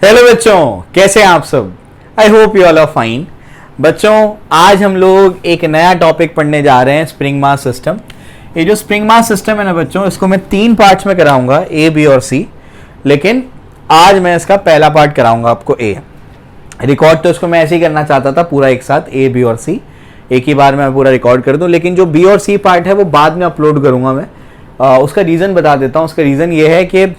Hello बच्चों, कैसे हैं आप सब। I hope you all are fine. बच्चों, आज हम लोग एक नया टॉपिक पढ़ने जा रहे हैं, स्प्रिंग मास सिस्टम। ये जो स्प्रिंग मास सिस्टम है ना बच्चों, इसको मैं 3 पार्ट्स में कराऊंगा, ए, बी और सी। लेकिन आज मैं इसका पहला पार्ट कराऊंगा आपको, ए। रिकॉर्ड तो इसको मैं ऐसे ही करना चाहता था, पूरा एक साथ ए, बी और सी एक ही बार में पूरा रिकॉर्ड कर दूं। लेकिन जो बी और सी पार्ट है वो बाद में अपलोड करूंगा मैं। उसका रीज़न बता देता हूँ। उसका रीज़न ये है कि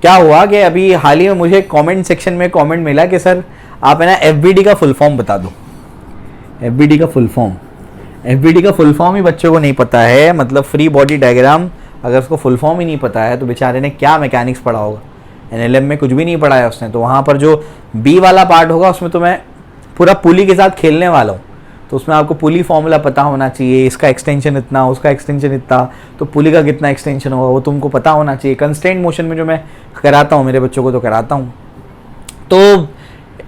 क्या हुआ कि अभी हाल ही में मुझे कमेंट सेक्शन में कमेंट मिला कि सर आप है ना एफबीडी का फुल फॉर्म बता दो। एफबीडी का फुल फॉर्म ही बच्चों को नहीं पता है। मतलब फ्री बॉडी डायग्राम, अगर उसको फुल फॉर्म ही नहीं पता है तो बेचारे ने क्या मैकेनिक्स पढ़ा होगा। एनएलएम में कुछ भी नहीं पढ़ा है उसने। तो वहाँ पर जो बी वाला पार्ट होगा उसमें तो मैं पूरा पुली के साथ खेलने वाला हूँ। तो उसमें आपको पुली फॉर्मूला पता होना चाहिए, इसका एक्सटेंशन इतना, उसका एक्सटेंशन इतना, तो पुली का कितना एक्सटेंशन होगा वो तुमको पता होना चाहिए। कंस्ट्रेंट मोशन में जो मैं कराता हूँ मेरे बच्चों को तो कराता हूँ। तो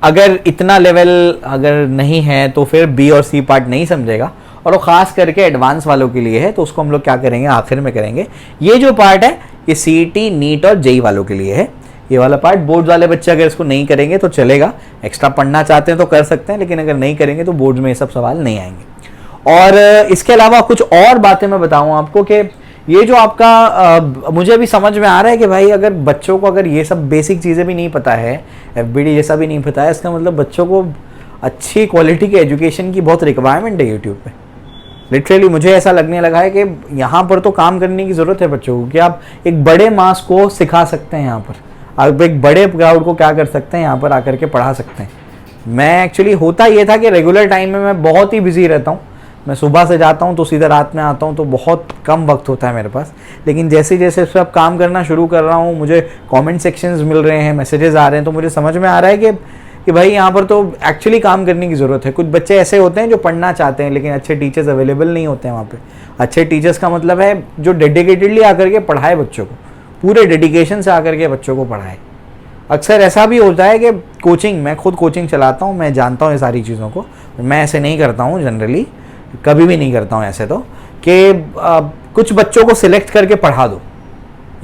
अगर इतना लेवल अगर नहीं है तो फिर बी और सी पार्ट नहीं समझेगा, और वो खास करके एडवांस वालों के लिए है। तो उसको हम लोग क्या करेंगे, आखिर में करेंगे। ये जो पार्ट है ये सीईटी, नीट और जेई वालों के लिए है। ये वाला पार्ट बोर्ड वाले बच्चे अगर इसको नहीं करेंगे तो चलेगा, एक्स्ट्रा पढ़ना चाहते हैं तो कर सकते हैं, लेकिन अगर नहीं करेंगे तो बोर्ड में ये सब सवाल नहीं आएंगे। और इसके अलावा कुछ और बातें मैं बताऊं आपको कि ये जो आपका मुझे अभी समझ में आ रहा है कि भाई अगर बच्चों को अगर ये सब बेसिक चीज़ें भी नहीं पता है, एफबीडी जैसा भी नहीं पता है, इसका मतलब बच्चों को अच्छी क्वालिटी के एजुकेशन की बहुत रिक्वायरमेंट है यूट्यूब पे। लिटरली मुझे ऐसा लगने लगा है कि यहाँ पर तो काम करने की ज़रूरत है बच्चों को, कि आप एक बड़े मास को सिखा सकते हैं। यहाँ पर आप एक बड़े क्राउड को क्या कर सकते हैं, यहाँ पर आकर के पढ़ा सकते हैं। मैं एक्चुअली होता ये था कि रेगुलर टाइम में मैं बहुत ही बिजी रहता हूँ। मैं सुबह से जाता हूँ तो सीधा रात में आता हूँ, तो बहुत कम वक्त होता है मेरे पास। लेकिन जैसे जैसे इस पर अब काम करना शुरू कर रहा हूँ, मुझे कमेंट सेक्शंस मिल रहे हैं, मैसेजेस आ रहे हैं, तो मुझे समझ में आ रहा है कि भाई यहाँ पर तो एक्चुअली काम करने की ज़रूरत है। कुछ बच्चे ऐसे होते हैं जो पढ़ना चाहते हैं लेकिन अच्छे टीचर्स अवेलेबल नहीं होते हैं वहाँ पे। अच्छे टीचर्स का मतलब है जो डेडिकेटेडली आकर के पढ़ाए बच्चों को, पूरे डेडिकेशन से आकर के बच्चों को पढ़ाए। अक्सर ऐसा भी होता है कि कोचिंग, मैं खुद कोचिंग चलाता हूँ, मैं जानता हूँ ये सारी चीज़ों को। मैं ऐसे नहीं करता हूँ जनरली, कभी भी नहीं करता हूँ ऐसे, तो कि कुछ बच्चों को सिलेक्ट करके पढ़ा दो,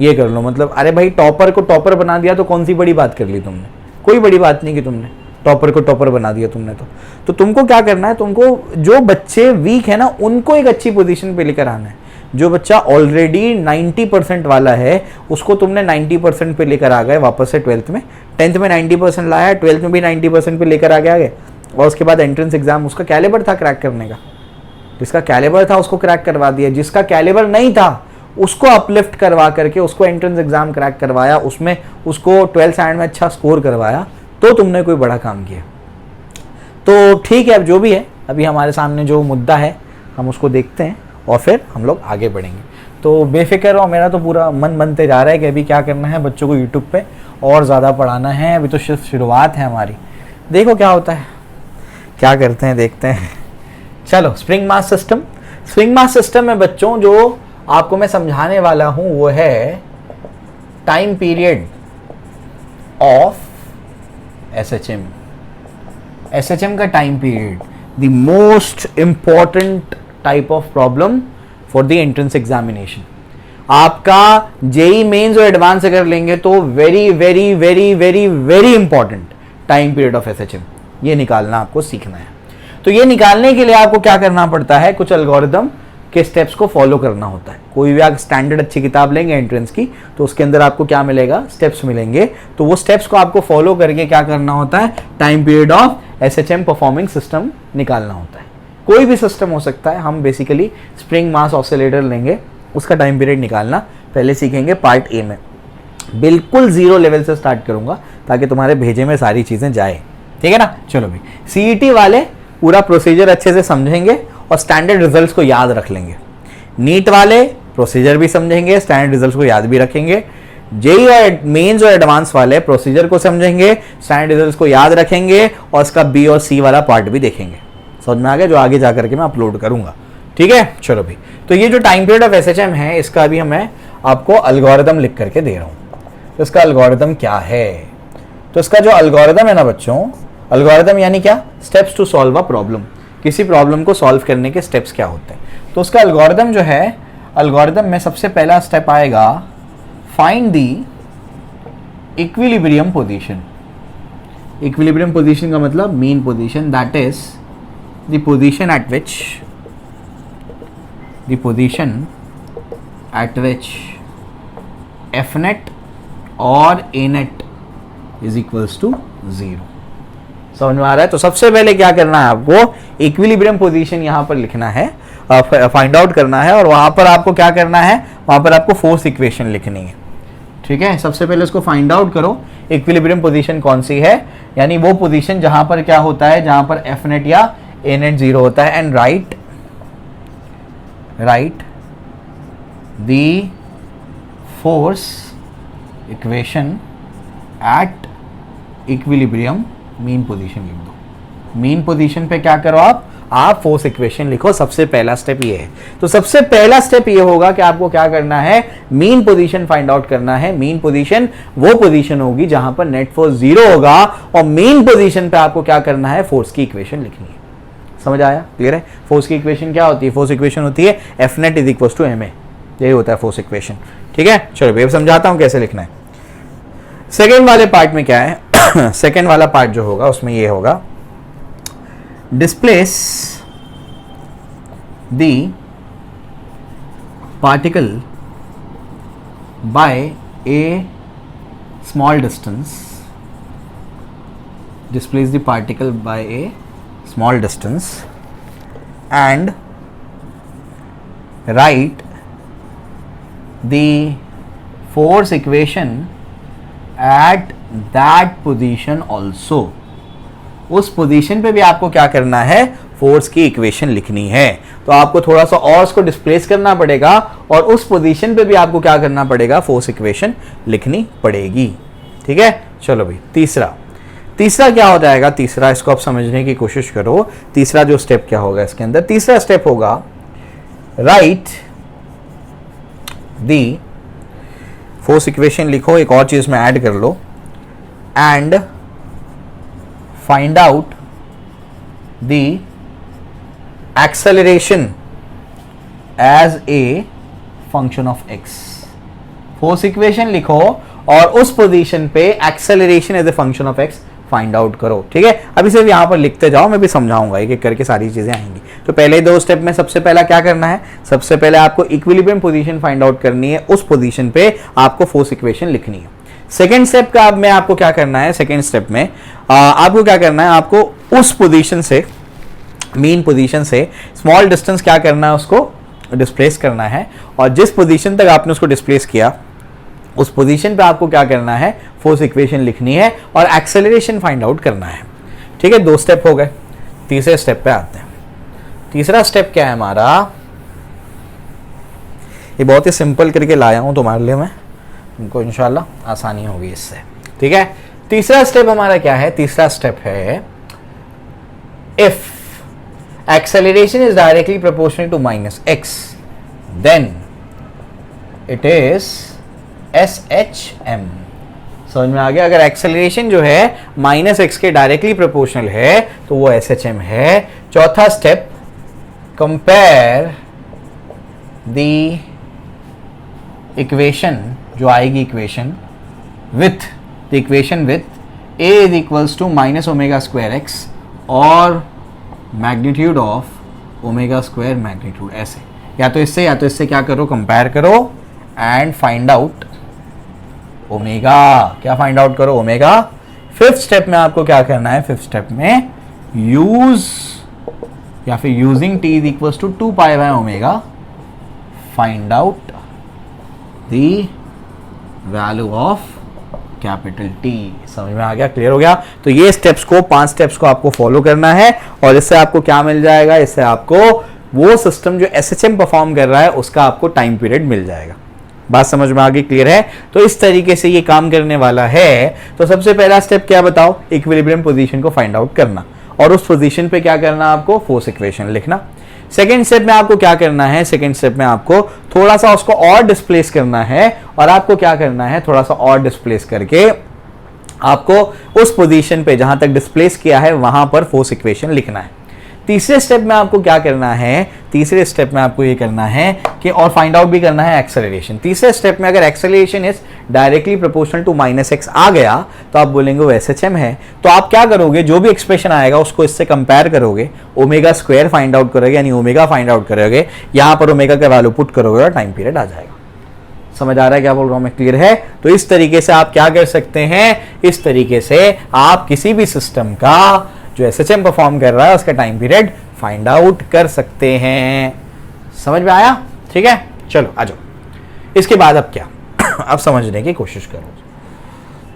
ये कर लो। मतलब अरे भाई टॉपर को टॉपर बना दिया तो कौन सी बड़ी बात कर ली तुमने, कोई बड़ी बात नहीं की तुमने, टॉपर को टॉपर बना दिया तुमने। तो तुमको क्या करना है, तुमको जो बच्चे वीक है ना उनको एक अच्छी पोजीशन पे लेकर आना है। जो बच्चा ऑलरेडी 90% वाला है उसको तुमने 90% पे लेकर आ गए वापस से 12th में। 10th में 90% लाया, 12th में भी 90% पे लेकर आ गए। और उसके बाद एंट्रेंस एग्जाम, उसका कैलिबर था क्रैक करने का, जिसका कैलिबर था उसको क्रैक करवा दिया, जिसका कैलिबर नहीं था उसको अपलिफ्ट करवा करके उसको एंट्रेंस एग्जाम क्रैक करवाया, उसमें उसको 12th स्टैंडर्ड में अच्छा स्कोर करवाया, तो तुमने कोई बड़ा काम किया। तो ठीक है, अब जो भी है, अभी हमारे सामने जो मुद्दा है हम उसको देखते हैं और फिर हम लोग आगे बढ़ेंगे। तो बेफिक्र रहो, मेरा तो पूरा मन बनते जा रहा है कि अभी क्या करना है, बच्चों को यूट्यूब पे और ज़्यादा पढ़ाना है। अभी तो सिर्फ शुरुआत है हमारी, देखो क्या होता है, क्या करते हैं, देखते हैं। चलो, spring mass system. Spring mass system में बच्चों जो आपको मैं समझाने वाला हूँ वो है time period of SHM. SHM का time period, the most important type of problem for the entrance examination. आपका जेई मेंस और एडवांस अगर लेंगे तो very very very very very important time period of SHM, ये निकालना आपको सीखना है। तो ये निकालने के लिए आपको क्या करना पड़ता है, कुछ एल्गोरिदम के स्टेप्स को फॉलो करना होता है। कोई भी आप स्टैंडर्ड अच्छी किताब लेंगे एंट्रेंस की तो उसके अंदर आपको क्या मिलेगा, स्टेप्स मिलेंगे। तो वो स्टेप्स को आपको फॉलो करके क्या करना होता है, time period of SHM performing system निकालना होता है। कोई भी सिस्टम हो सकता है, हम बेसिकली स्प्रिंग मास ऑसिलेटर लेंगे, उसका टाइम पीरियड निकालना पहले सीखेंगे पार्ट ए में। बिल्कुल जीरो लेवल से स्टार्ट करूंगा ताकि तुम्हारे भेजे में सारी चीजें जाए, ठीक है ना। चलो भाई, सीईटी वाले पूरा प्रोसीजर अच्छे से समझेंगे और स्टैंडर्ड रिजल्ट्स को याद रख लेंगे। नीट वाले प्रोसीजर भी समझेंगे, स्टैंडर्ड रिजल्ट्स को याद भी रखेंगे। जेई और मेंस और एडवांस वाले प्रोसीजर को समझेंगे, स्टैंडर्ड रिजल्ट्स को याद रखेंगे और इसका बी और सी वाला पार्ट भी देखेंगे। समझ में आ गया, जो आगे जाकर के मैं अपलोड करूंगा, ठीक है। चलो भाई, तो ये जो टाइम पीरियड ऑफ एसएचएम है इसका अभी मैं आपको एल्गोरिदम लिख करके दे रहा हूं। तो इसका एल्गोरिदम क्या है, तो इसका जो एल्गोरिदम है ना बच्चों, एल्गोरिदम यानी क्या, steps to solve a problem. किसी प्रॉब्लम को सॉल्व करने के स्टेप्स क्या होते हैं। तो उसका एल्गोरिदम जो है, एल्गोरिदम में सबसे पहला स्टेप आएगा find the equilibrium position. Equilibrium position का मतलब mean position, that is the position eight which F net और ए नेट इज इक्वल्स टू 0। समझ में आ रहा है? तो सबसे पहले क्या करना है आपको, इक्विलिब्रियम पोजीशन यहां पर लिखना है, फाइंड आउट करना है, और वहां पर आपको क्या करना है, वहां पर आपको फोर्स इक्वेशन लिखनी है। ठीक है, सबसे पहले उसको फाइंड आउट करो, इक्विलिब्रियम पोजीशन कौन सी है, यानी वो पोजीशन जहां पर क्या होता है, जहां पर एफ नेट या ए नेट 0 होता है, and right the force equation at equilibrium mean position लिख दो। मीन पोजीशन पे क्या करो आप फोर्स इक्वेशन लिखो। सबसे पहला स्टेप ये है। तो सबसे पहला स्टेप ये होगा कि आपको क्या करना है, मीन पोजीशन फाइंड आउट करना है। मीन पोजीशन वो पोजीशन होगी जहां पर नेट फोर्स 0 होगा, और मीन पोजीशन पे आपको क्या करना है, फोर्स की इक्वेशन लिखनी है। समझ आया? क्लियर है? फोर्स की इक्वेशन क्या होती है? फोर्स इक्वेशन होती है F net is equal to m a, यही होता है फोर्स इक्वेशन। ठीक है, चलो भाई समझाता हूं कैसे लिखना है। सेकेंड वाले पार्ट में क्या है, सेकेंड वाला पार्ट जो होगा उसमें ये होगा, displace the particle by a small distance, displace the particle by a small distance and write the force equation at that position also। उस पोजीशन पे भी आपको क्या करना है, फोर्स की इक्वेशन लिखनी है। तो आपको थोड़ा सा और उसको डिस्प्लेस करना पड़ेगा, और उस पोजीशन पे भी आपको क्या करना पड़ेगा, फोर्स इक्वेशन लिखनी पड़ेगी। ठीक है, चलो भाई तीसरा क्या हो जाएगा, तीसरा इसको आप समझने की कोशिश करो। तीसरा जो स्टेप क्या होगा इसके अंदर, तीसरा स्टेप होगा राइट दी फोर्स इक्वेशन लिखो, एक और चीज में ऐड कर लो, and find out the acceleration as a function of x। Force equation लिखो और उस पोजीशन पे acceleration as a function of x find out करो। ठीक है, अभी सिर्फ यहां पर लिखते जाओ, मैं भी समझाऊंगा एक एक करके सारी चीजें आएंगी। तो पहले दो स्टेप में सबसे पहला क्या करना है, सबसे पहले आपको इक्विलिब्रियम पोजीशन फाइंड आउट करनी है, उस पोजीशन पे आपको फोर्स इक्वेशन लिखनी है। सेकेंड स्टेप का अब में आपको क्या करना है, सेकेंड स्टेप में आपको क्या करना है, आपको उस पोजीशन से, मीन पोजीशन से स्मॉल डिस्टेंस क्या करना है, उसको डिस्प्लेस करना है, और जिस पोजीशन तक आपने उसको डिस्प्लेस किया उस पोजीशन पे आपको क्या करना है, फोर्स इक्वेशन लिखनी है और एक्सेलरेशन फाइंड आउट करना है। ठीक है, दो स्टेप हो गए। तीसरे स्टेप पे आते हैं। तीसरा स्टेप क्या है हमारा, ये बहुत ही सिंपल करके लाया हूं तुम्हारे लिए मैं, उनको इंशाल्लाह आसानी होगी इससे। ठीक है, तीसरा स्टेप हमारा क्या है, तीसरा स्टेप है if acceleration is directly proportional to minus x then it is SHM। समझ में आ गया? अगर एक्सेलरेशन जो है माइनस एक्स के डायरेक्टली प्रोपोर्शनल है तो वो SHM है। चौथा स्टेप, कंपेयर द इक्वेशन जो आएगी, equation with a is equals to minus omega square X और magnitude of omega square magnitude, ऐसे या तो इससे क्या करो, कंपेयर करो एंड फाइंड आउट ओमेगा। क्या फाइंड आउट करो, ओमेगा। फिफ्थ स्टेप में आपको क्या करना है, फिफ्थ स्टेप में यूज या फिर using t is equals to 2 pi by omega find out the value of capital T। समझ में आ गया? क्लियर हो गया? तो ये स्टेप्स को, 5 स्टेप्स को आपको फॉलो करना है, और इससे आपको क्या मिल जाएगा, इससे आपको वो सिस्टम जो SHM परफॉर्म कर रहा है उसका आपको टाइम पीरियड मिल जाएगा। बात समझ में आ गई? क्लियर है? तो इस तरीके से ये काम करने वाला है। तो सबसे पहला स्टेप क्या बताओ, इक्विलिब्रियम पोजीशन को फाइंड आउट करना, और उस पोजीशन पे क्या करना, आपको फोर्स इक्वेशन लिखना। सेकेंड स्टेप में आपको क्या करना है, सेकेंड स्टेप में आपको थोड़ा सा उसको और डिस्प्लेस करना है, और आपको क्या करना है, थोड़ा सा और डिस्प्लेस करके आपको उस पोजीशन पे जहां तक डिस्प्लेस किया है वहां पर फोर्स इक्वेशन लिखना है। तीसरे स्टेप में आपको क्या करना है, तीसरे स्टेप में आपको ये करना है कि और फाइंड आउट भी करना है एक्सेलरेशन। तीसरे स्टेप में अगर acceleration is directly proportional to -x आ गया तो आप बोलेंगे वो SHM है। तो आप क्या करोगे, जो भी एक्सप्रेशन आएगा उसको इससे कंपेयर करोगे, ओमेगा स्क्वायर फाइंड आउट करोगे, यानी ओमेगा फाइंड आउट करोगे, यहाँ पर ओमेगा का वैल्यू पुट करोगे और टाइम पीरियड आ जाएगा। समझ आ रहा है क्या बोल रहा हूं मैं, क्लियर है? तो इस तरीके से आप क्या कर सकते हैं, इस तरीके से आप किसी भी सिस्टम का जो SHM परफॉर्म कर रहा है उसका टाइम पीरियड फाइंड आउट कर सकते हैं। समझ में आया? ठीक है, चलो आ जाओ। इसके बाद अब क्या अब समझने की कोशिश करो।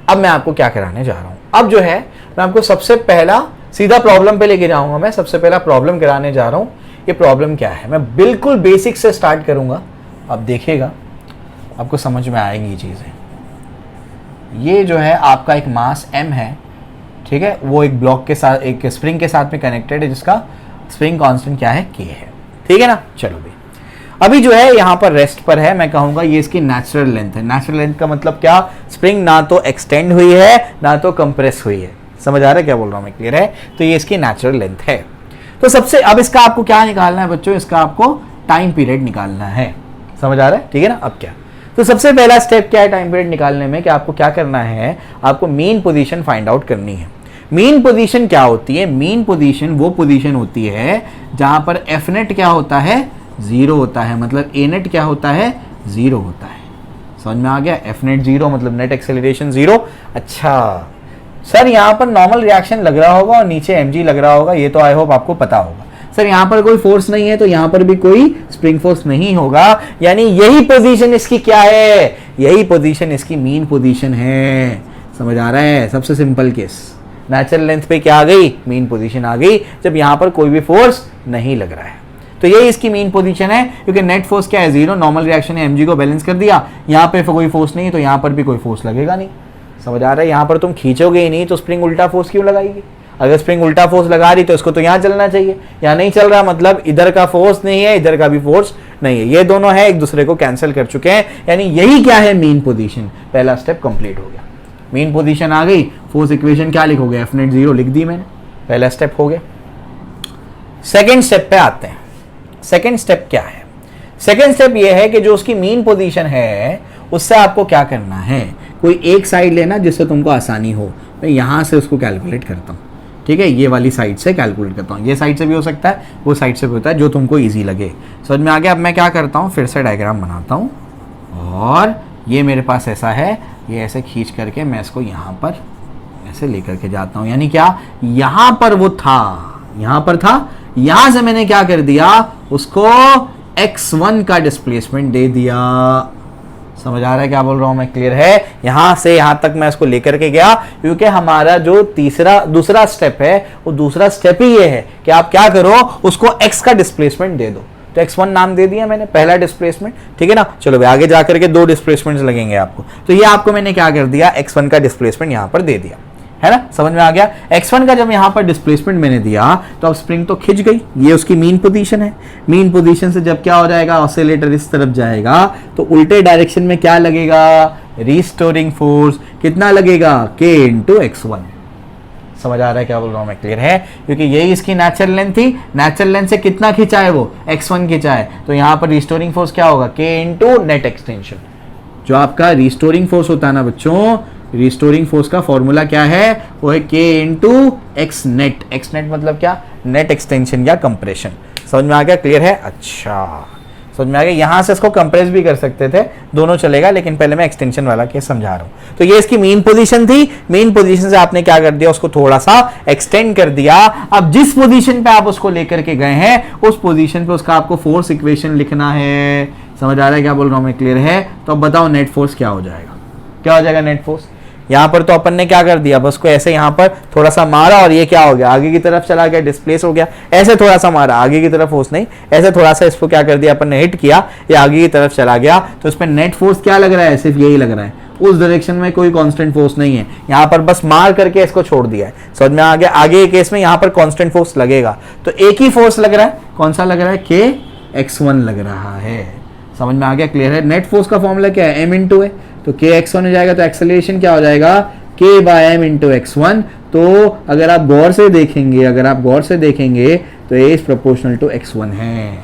अब मैं आपको क्या कराने जा रहा हूं, अब जो है मैं आपको सबसे पहला सीधा प्रॉब्लम पे लेके जाऊंगा। मैं सबसे पहला प्रॉब्लम कराने जा रहा हूं। ये प्रॉब्लम क्या है, मैं बिल्कुल बेसिक से स्टार्ट करूंगा, आप देखिएगा आपको समझ में आएंगी ये चीजें। ये जो है आपका एक मास m है, ठीक है, वो एक ब्लॉक के साथ, एक स्प्रिंग के साथ में कनेक्टेड है, जिसका स्प्रिंग कांस्टेंट क्या है, k है। ठीक है ना, चलो भी अभी जो है यहाँ पर रेस्ट पर है, मैं कहूंगा ये इसकी नेचुरल लेंथ है। नेचुरल लेंथ का मतलब क्या, स्प्रिंग ना तो एक्सटेंड हुई है ना तो कंप्रेस हुई है। समझ आ रहा है क्या बोल रहा हूँ मैं, क्लियर है? तो ये इसकी नेचुरल लेंथ है। तो सबसे अब इसका आपको क्या निकालना है बच्चों, इसका आपको टाइम पीरियड निकालना है। समझ आ रहा है? ठीक है ना। अब क्या, तो सबसे पहला स्टेप क्या है टाइम पीरियड निकालने में, कि आपको क्या करना है, आपको मीन पोजीशन फाइंड आउट करनी है। मीन पोजीशन क्या होती है, मीन पोजीशन वो पोजीशन होती है जहां पर एफ नेट क्या होता है, 0 होता है, मतलब ए नेट क्या होता है, 0 होता है। समझ में आ गया? एफ नेट 0 मतलब नेट एक्सेलरेशन 0। अच्छा सर, यहाँ पर नॉर्मल रिएक्शन लग रहा होगा और नीचे mg लग रहा होगा, ये तो आई होप आपको पता होगा। सर यहाँ पर कोई फोर्स नहीं है तो यहाँ पर भी कोई स्प्रिंग फोर्स नहीं होगा, यानी यही पोजीशन इसकी क्या है, यही पोजीशन इसकी मीन पोजीशन है। समझ आ रहा है? सबसे सिंपल केस, नेचुरल लेंथ पे क्या आ गई, मीन पोजीशन आ गई, जब यहाँ पर कोई भी फोर्स नहीं लग रहा है। तो यही इसकी मीन पोजीशन है, क्योंकि नेट फोर्स क्या है, 0, नॉर्मल रिएक्शन है, mg को बैलेंस कर दिया, यहाँ पे कोई फोर्स नहीं है तो यहाँ पर भी कोई फोर्स लगेगा नहीं। समझ आ रहा है? यहाँ पर तुम खींचोगे ही नहीं तो स्प्रिंग उल्टा फोर्स क्यों लगाएगी? अगर स्प्रिंग उल्टा फोर्स लगा रही तो इसको तो यहाँ चलना चाहिए, यहाँ नहीं चल रहा, मतलब इधर का फोर्स नहीं है, इधर का भी फोर्स नहीं है, ये दोनों है एक दूसरे को कैंसिल कर चुके हैं, यानी यही क्या है, मीन पोजीशन। पहला स्टेप कंप्लीट हो गया, मीन पोजीशन आ गई। फोर्स इक्वेशन क्या लिखोगे, एफ नेट 0 लिख दी मैंने, पहला स्टेप हो गया। सेकेंड स्टेप पे आते हैं। सेकेंड स्टेप क्या है, सेकेंड स्टेप ये है कि जो उसकी मीन पोजीशन है उससे आपको क्या करना है, कोई एक साइड लेना जिससे तुमको आसानी हो। मैं यहां से उसको कैलकुलेट करता हूं, ठीक है, ये वाली साइड से कैलकुलेट करता हूँ। ये साइड से भी हो सकता है, वो साइड से भी होता है, जो तुमको इजी लगे। समझ में आ गया? अब मैं क्या करता हूँ, फिर से डायग्राम बनाता हूँ और ये मेरे पास ऐसा है, ये ऐसे खींच करके मैं इसको यहाँ पर ऐसे लेकर के जाता हूँ। यानी क्या, यहाँ पर वो था, यहाँ पर था, यहाँ से मैंने क्या कर दिया, उसको x1 का डिस्प्लेसमेंट दे दिया। समझ आ रहा है क्या बोल रहा हूं मैं, क्लियर है? यहां से यहां तक मैं इसको लेकर के गया, क्योंकि हमारा जो दूसरा स्टेप है, वो दूसरा स्टेप ही ये है कि आप क्या करो, उसको x का डिस्प्लेसमेंट दे दो। तो x1 नाम दे दिया मैंने, पहला डिस्प्लेसमेंट। ठीक है ना, चलो भाई आगे जाकर के 2 डिस्प्लेसमेंट्स लगेंगे आपको। तो ये आपको मैंने क्या कर दिया, x1 का डिस्प्लेसमेंट यहां पर दे दिया, है ना? समझ में आ गया? x1 का जब यहां पर डिस्प्लेसमेंट मैंने दिया तो अब स्प्रिंग तो खिंच गई, ये उसकी मीन पोजीशन है। मीन पोजीशन से जब क्या हो जाएगा, ऑसिलेटर इस तरफ जाएगा तो उल्टे डायरेक्शन में क्या लगेगा, रिस्टोरिंग फोर्स कितना लगेगा, k इंटू x1। समझ आ रहा है क्या बोल रहा हूं मैं, क्लियर है? क्योंकि यही इसकी नेचुरल लेंथ थी, नेचुरल लेंथ से कितना खींचा है वो, x1 खींचा है, तो यहां पर रिस्टोरिंग फोर्स क्या होगा, k इंटू नेट एक्सटेंशन। जो आपका रिस्टोरिंग फोर्स होता है ना बच्चों, रिस्टोरिंग फोर्स का फॉर्मूला क्या है, वो है k into x net. X net मतलब क्या, नेट एक्सटेंशन या कंप्रेशन। समझ में आ गया, क्लियर है? अच्छा समझ में आ गया। यहां से इसको कंप्रेस भी कर सकते थे, दोनों चलेगा, लेकिन पहले मैं एक्सटेंशन वाला केस समझा रहा हूं। तो ये इसकी मेन पोजीशन थी, मेन पोजीशन से आपने क्या कर दिया, उसको थोड़ा सा एक्सटेंड कर दिया। अब जिस पोजीशन पे आप उसको लेकर के गए हैं, उस पोजीशन पे उसका आपको फोर्स इक्वेशन लिखना है। समझ आ रहा है क्या बोल रहा हूं मैं, क्लियर है? तो अब बताओ नेट फोर्स क्या हो जाएगा, क्या हो जाएगा नेट फोर्स। यहाँ पर तो अपन ने क्या कर दिया, बस को ऐसे यहाँ पर थोड़ा सा मारा और ये क्या हो गया, आगे की तरफ चला गया, डिस्प्लेस हो गया। ऐसे थोड़ा सा मारा, आगे की तरफ फोर्स नहीं, ऐसे थोड़ा सा इसको क्या कर दिया अपन ने, हिट किया, ये आगे की तरफ चला गया। तो इस पर नेट फोर्स क्या लग रहा है, सिर्फ यही लग रहा है, उस डायरेक्शन में कोई कांस्टेंट फोर्स नहीं है। यहाँ पर बस मार करके इसको छोड़ दिया है। समझ में आ गया? आगे केस में यहाँ पर कांस्टेंट फोर्स लगेगा, तो एक ही फोर्स लग रहा है, कौन सा लग रहा है, k x1 लग रहा है। समझ में आ गया, क्लियर है? नेट फोर्स का फॉर्मूला क्या है, m इंटू है, तो k x1 हो जाएगा, तो एक्सेलरेशन क्या हो जाएगा, k by m into x1। तो अगर आप गौर से देखेंगे, तो a is proportional to x1 है,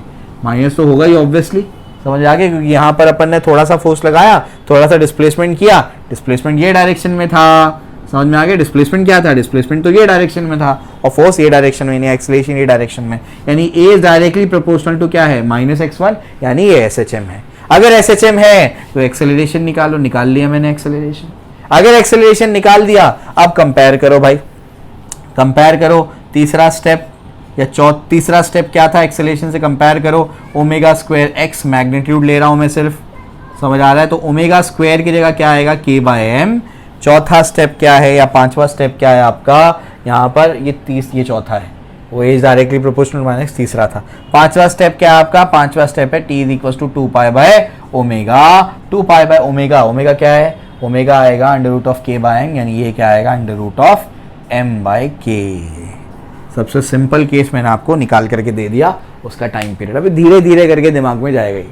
माइनस तो होगा ही ऑब्वियसली। समझ आ गया, क्योंकि यहाँ पर अपन ने थोड़ा सा फोर्स लगाया, थोड़ा सा डिस्प्लेसमेंट किया, डिस्प्लेसमेंट ये डायरेक्शन में था, समझ में आ गया। डिस्प्लेसमेंट क्या था, डिस्प्लेसमेंट तो ये डायरेक्शन में था और फोर्स ये डायरेक्शन में, यानी एक्सेलरेशन ये डायरेक्शन में, यानी ए इज डायरेक्टली प्रोपोर्शनल टू क्या है, -x1, यानी ये एसएचएम है। अगर एसएचएम है तो एक्सेलरेशन निकालो, निकाल लिया मैंने एक्सेलरेशन। अगर एक्सेलरेशन निकाल दिया, अब कंपेयर करो भाई, कंपेयर करो तीसरा स्टेप या तीसरा स्टेप क्या था, एक्सेलरेशन से कंपेयर करो, ओमेगा स्क्वायर एक्स मैग्नीट्यूड ले रहा हूं मैं सिर्फ, समझ आ रहा है, तो ओमेगा स्क्वायर की जगह क्या आएगा, k/m। चौथा स्टेप क्या है या पांचवा स्टेप क्या है आपका, यहाँ पर ये चौथा है, वो इज डायरेक्टली प्रोपोर्शनल माइनस तीसरा था। पांचवा स्टेप क्या है आपका, पांचवा स्टेप है t = 2π/ओमेगा, 2π/ओमेगा, ओमेगा क्या है, ओमेगा आएगा √k/m, यानी ये क्या आएगा √m/k। सबसे सिंपल केस मैंने आपको निकाल करके दे दिया, उसका टाइम पीरियड। अभी धीरे धीरे करके दिमाग में जाएगा ही,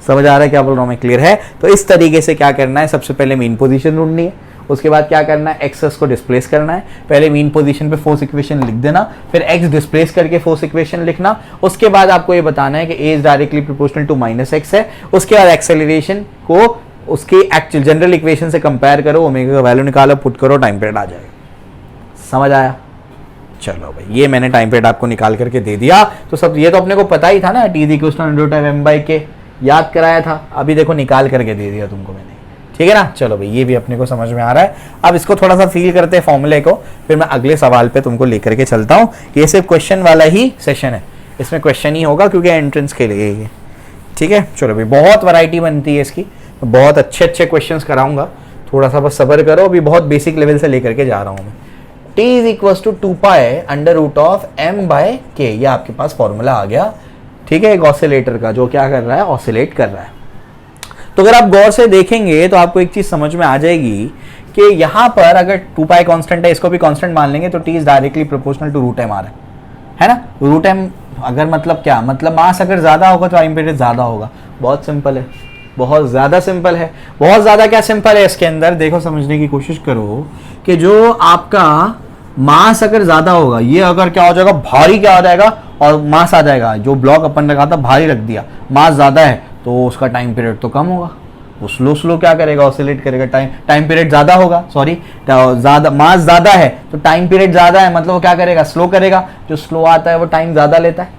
समझ आ रहा है क्या बोल रहा हूँ मैं, क्लियर है। तो इस तरीके से क्या करना है, सबसे पहले मीन पोजीशन ढूंढनी है, उसके बाद क्या करना है, एक्सेस को डिस्प्लेस करना है। पहले मीन पोजीशन पे फोर्स इक्वेशन लिख देना, फिर एक्स डिस्प्लेस करके फोर्स इक्वेशन लिखना। उसके बाद आपको ये बताना है कि A is directly proportional to -x है। उसके बाद एक्सेलरेशन को उसकी एक्चुअल जनरल इक्वेशन से कंपेयर करो, ओमेगा का वैल्यू निकालो, पुट करो, टाइम पीरियड आ जाएगा। समझ आया, चलो भाई, ये मैंने टाइम पीरियड आपको निकाल करके दे दिया। तो सब ये तो अपने को पता ही था ना, t = m/k याद कराया था, अभी देखो निकाल करके दे दिया तुमको मैंने, ठीक है ना। चलो भाई, ये भी अपने को समझ में आ रहा है। अब इसको थोड़ा सा फील करते हैं फॉर्मूले को, फिर मैं अगले सवाल पे तुमको लेकर के चलता हूँ। ये सिर्फ क्वेश्चन वाला ही सेशन है, इसमें क्वेश्चन ही होगा क्योंकि एंट्रेंस के लिए ये, ठीक है। चलो भाई, बहुत वैरायटी बनती है इसकी, बहुत अच्छे अच्छे क्वेश्चंस कराऊंगा, थोड़ा सा बस सब्र करो। अभी बहुत बेसिक लेवल से लेकर के जा रहा हूँ मैं। t = 2π/m/k, ये आपके पास फॉर्मूला आ गया, ठीक है, एक ऑसिलेटर का जो क्या कर रहा है, ऑसिलेट कर रहा है। तो अगर आप गौर से देखेंगे तो आपको एक चीज समझ में आ जाएगी कि यहां पर अगर 2π कांस्टेंट है, इसको भी कांस्टेंट मान लेंगे तो t is directly proportional to √m आ रहा है ना। √m अगर मतलब क्या, मतलब मास अगर ज्यादा होगा तो टाइम पीरियड ज्यादा होगा। बहुत सिंपल है, बहुत ज्यादा सिंपल है। बहुत ज्यादा क्या सिंपल है इसके अंदर, देखो समझने की कोशिश करो कि जो आपका मास अगर ज्यादा होगा, ये अगर क्या हो जाएगा, भारी क्या हो जाएगा, और मास आ जाएगा। जो ब्लॉक अपन रखा था भारी रख दिया, मास ज्यादा है तो उसका टाइम पीरियड तो कम होगा, वो स्लो क्या करेगा, ऑसिलेट करेगा। टाइम पीरियड ज्यादा होगा, सॉरी ज्यादा, मास ज्यादा है तो टाइम पीरियड ज्यादा है, मतलब वो क्या करेगा, स्लो करेगा। जो स्लो आता है वो टाइम ज्यादा लेता है,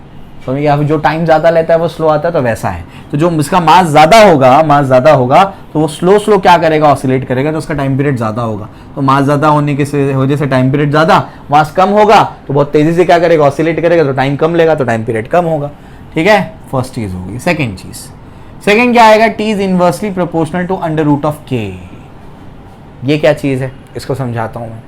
समझिए, या फिर जो टाइम ज्यादा लेता है वो स्लो आता है, तो वैसा है। तो जो इसका मास ज्यादा होगा तो वो स्लो क्या करेगा, ऑसिलेट करेगा, तो उसका टाइम पीरियड ज्यादा होगा। तो मास ज्यादा होने की वजह से टाइम पीरियड ज्यादा, मास कम होगा तो बहुत तेजी से क्या करेगा, ऑसिलेट करेगा, तो टाइम कम लेगा, तो टाइम पीरियड कम होगा, ठीक है। फर्स्ट चीज होगी। सेकेंड चीज, सेकेंड क्या आएगा, t is inversely proportional to √k। ये क्या चीज है, इसको समझाता हूं मैं।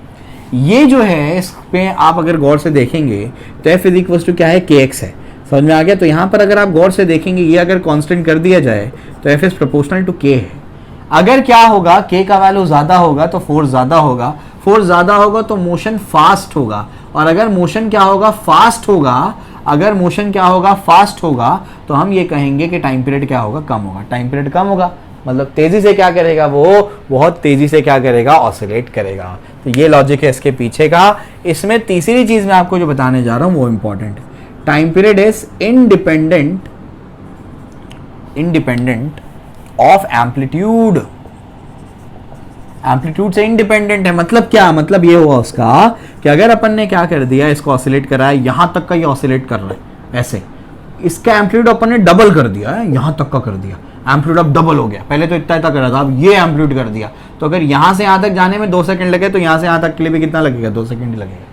ये जो है, इस पे आप अगर गौर से देखेंगे तो f = क्या है, kx है, समझ में आ गया। तो यहाँ पर अगर आप गौर से देखेंगे, ये अगर कांस्टेंट कर दिया जाए तो f is proportional to k है। अगर क्या होगा, k का वैल्यू ज्यादा होगा तो फोर्स ज्यादा होगा, फोर्स ज्यादा होगा तो मोशन फास्ट होगा, और अगर मोशन क्या होगा, फास्ट होगा, अगर मोशन क्या होगा, फास्ट होगा, तो हम ये कहेंगे कि टाइम पीरियड क्या होगा, कम होगा। टाइम पीरियड कम होगा मतलब तेजी से क्या करेगा, वो बहुत तेजी से क्या करेगा, ऑसिलेट करेगा। तो ये लॉजिक है इसके पीछे का। इसमें तीसरी चीज मैं आपको जो बताने जा रहा हूं वो इंपॉर्टेंट है। Time period is independent of amplitude. Amplitude से इंडिपेंडेंट है, मतलब क्या, मतलब ये हुआ उसका कि अगर अपन ने क्या कर दिया, इसको ऑसिलेट करा है, यहां तक का ये ऑसिलेट कर रहा है ऐसे, इसका एम्पलीट्यूड अपन ने डबल कर दिया है, यहां तक का कर दिया, एम्पलीट्यूड अब डबल हो गया। पहले तो इतना कर रहा था, अब ये एम्पलीट्यूड कर दिया, तो अगर यहां से यहां तक जाने में 2 सेकंड लगे तो यहां से यहां तक के लिए भी कितना लगेगा, 2 सेकंड लगेगा।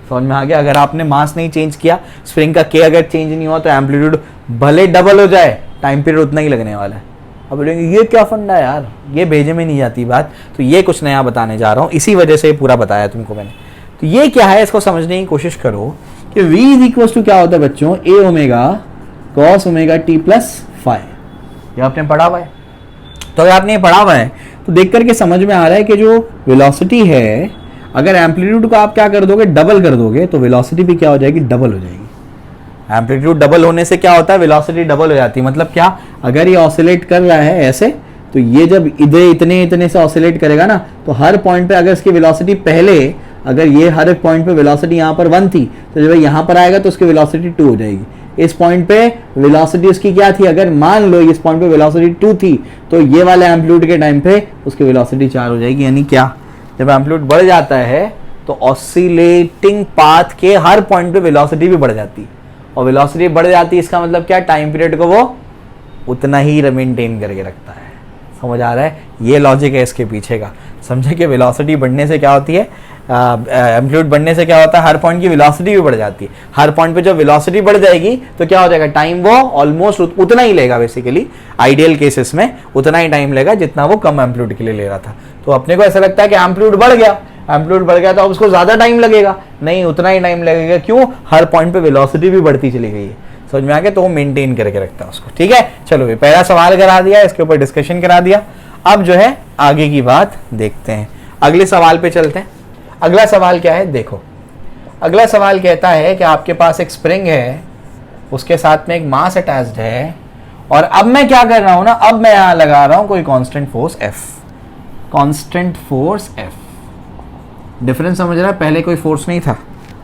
समझ में आ गया। अगर आपने मास नहीं चेंज किया, स्प्रिंग का के अगर चेंज नहीं हुआ, तो एम्पलीट्यूड भले डबल हो जाए, टाइम पीरियड उतना ही लगने वाला है। अब बोलेंगे ये क्या फंडा है यार, ये भेजे में नहीं जाती बात। तो ये कुछ नया बताने जा रहा हूँ, इसी वजह से पूरा बताया तुमको मैंने। तो ये क्या है, इसको समझने की कोशिश करो कि v = क्या होता है बच्चों, a omega cos omega t + phi। ये आपने पढ़ा हुआ है। तो अगर आपने ये पढ़ा हुआ है तो देख करके समझ में आ रहा है कि जो वेलोसिटी है, अगर एम्पलीट्यूड को आप क्या कर दोगे, डबल कर दोगे, तो वेलोसिटी भी क्या हो जाएगी, डबल हो जाएगी। एम्पलीट्यूड डबल होने से क्या होता है, वेलोसिटी डबल हो जाती है। मतलब क्या, अगर ये ऑसिलेट कर रहा है ऐसे, तो ये जब इधर इतने से ऑसिलेट करेगा ना, तो हर पॉइंट पे अगर इसकी वेलोसिटी पहले, अगर ये हर एक पॉइंट पे वेलोसिटी यहाँ पर 1 थी, तो जब यहाँ पर आएगा तो उसकी वेलोसिटी 2 हो जाएगी। इस पॉइंट पे वेलोसिटी उसकी क्या थी, अगर मान लो इस पॉइंट पे वेलोसिटी 2 थी तो ये वाले एम्पलीट्यूड के टाइम पे उसकी वेलोसिटी 4 हो जाएगी। यानी क्या, जब एम्पलीट्यूड बढ़ जाता है तो ऑसिलेटिंग पाथ के हर पॉइंट पे वेलोसिटी भी बढ़ जाती है, और वेलोसिटी बढ़ जाती है इसका मतलब क्या, टाइम पीरियड को वो उतना ही मेंटेन करके रखता है। समझ आ रहा है, ये लॉजिक है इसके पीछे का। समझे कि वेलोसिटी बढ़ने से क्या होती है, एम्पलीट्यूड बढ़ने से क्या होता है, हर पॉइंट की वेलोसिटी भी बढ़ जाती है। हर पॉइंट पे जब वेलोसिटी बढ़ जाएगी तो क्या हो जाएगा, टाइम वो ऑलमोस्ट उतना ही लेगा, बेसिकली आइडियल केसेस में उतना ही टाइम लेगा जितना वो कम एम्पलीट्यूड के लिए ले रहा था। तो अपने को ऐसा लगता है कि एम्पलीट्यूड बढ़ गया, एम्पलीट्यूड बढ़ गया तो अब उसको ज्यादा टाइम लगेगा, नहीं उतना ही टाइम लगेगा। क्यों, हर पॉइंट पे वेलोसिटी भी बढ़ती चली गई है। समझ में आ गया, तो वो मेंटेन करके रखता है उसको। ठीक है, चलो ये पहला सवाल करा दिया, इसके ऊपर डिस्कशन करा दिया। अब जो है आगे की बात देखते हैं, अगले सवाल पे चलते हैं। अगला सवाल क्या है, देखो अगला सवाल कहता है कि आपके पास एक स्प्रिंग है, उसके साथ में एक मास अटैच्ड है, और अब मैं क्या कर रहा हूं ना, अब मैं यहां लगा रहा हूं कोई constant force F, constant force F। Difference समझ रहा है, पहले कोई फोर्स नहीं था,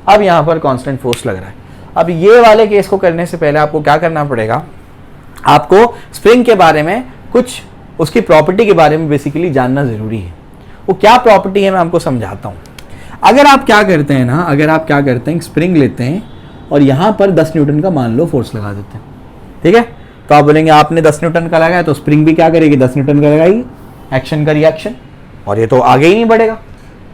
अब यहां पर कांस्टेंट फोर्स लग रहा है। अब ये वाले केस को करने से पहले आपको क्या करना पड़ेगा, आपको स्प्रिंग के बारे में कुछ उसकी प्रॉपर्टी के बारे में बेसिकली जानना जरूरी है। वो क्या प्रॉपर्टी है मैं आपको समझाता हूं। अगर आप क्या करते हैं ना, अगर आप क्या करते हैं, स्प्रिंग लेते हैं और यहां पर 10 न्यूटन का मान लो फोर्स लगा देते हैं, ठीक है, तो आप बोलेंगे आपने 10 न्यूटन का लगाया तो स्प्रिंग भी क्या करेगी, 10 न्यूटन का लगाएगी, एक्शन का रिएक्शन, और ये तो आगे ही नहीं बढ़ेगा।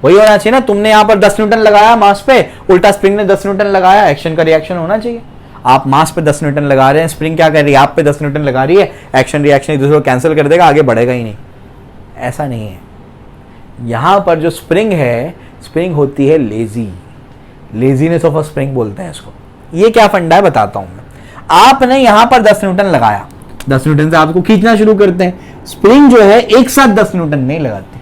वही होना चाहिए ना, तुमने यहां पर 10 न्यूटन लगाया मास पे, उल्टा स्प्रिंग ने 10 न्यूटन लगाया, एक्शन का रिएक्शन होना चाहिए। आप मास पे 10 न्यूटन लगा रहे हैं, स्प्रिंग क्या कर रही है, आप पे 10 न्यूटन लगा रही है, एक्शन रिएक्शन एक दूसरे को कैंसिल कर देगा, आगे बढ़ेगा ही नहीं। ऐसा नहीं है, यहां पर जो स्प्रिंग है, स्प्रिंग होती है lazy, laziness of a spring बोलते हैं इसको। ये क्या फंडा है बताता हूं मैं। आपने यहां पर 10 न्यूटन लगाया, 10 न्यूटन से आपको खींचना शुरू करते हैं। स्प्रिंग जो है एक साथ 10 न्यूटन नहीं लगाती,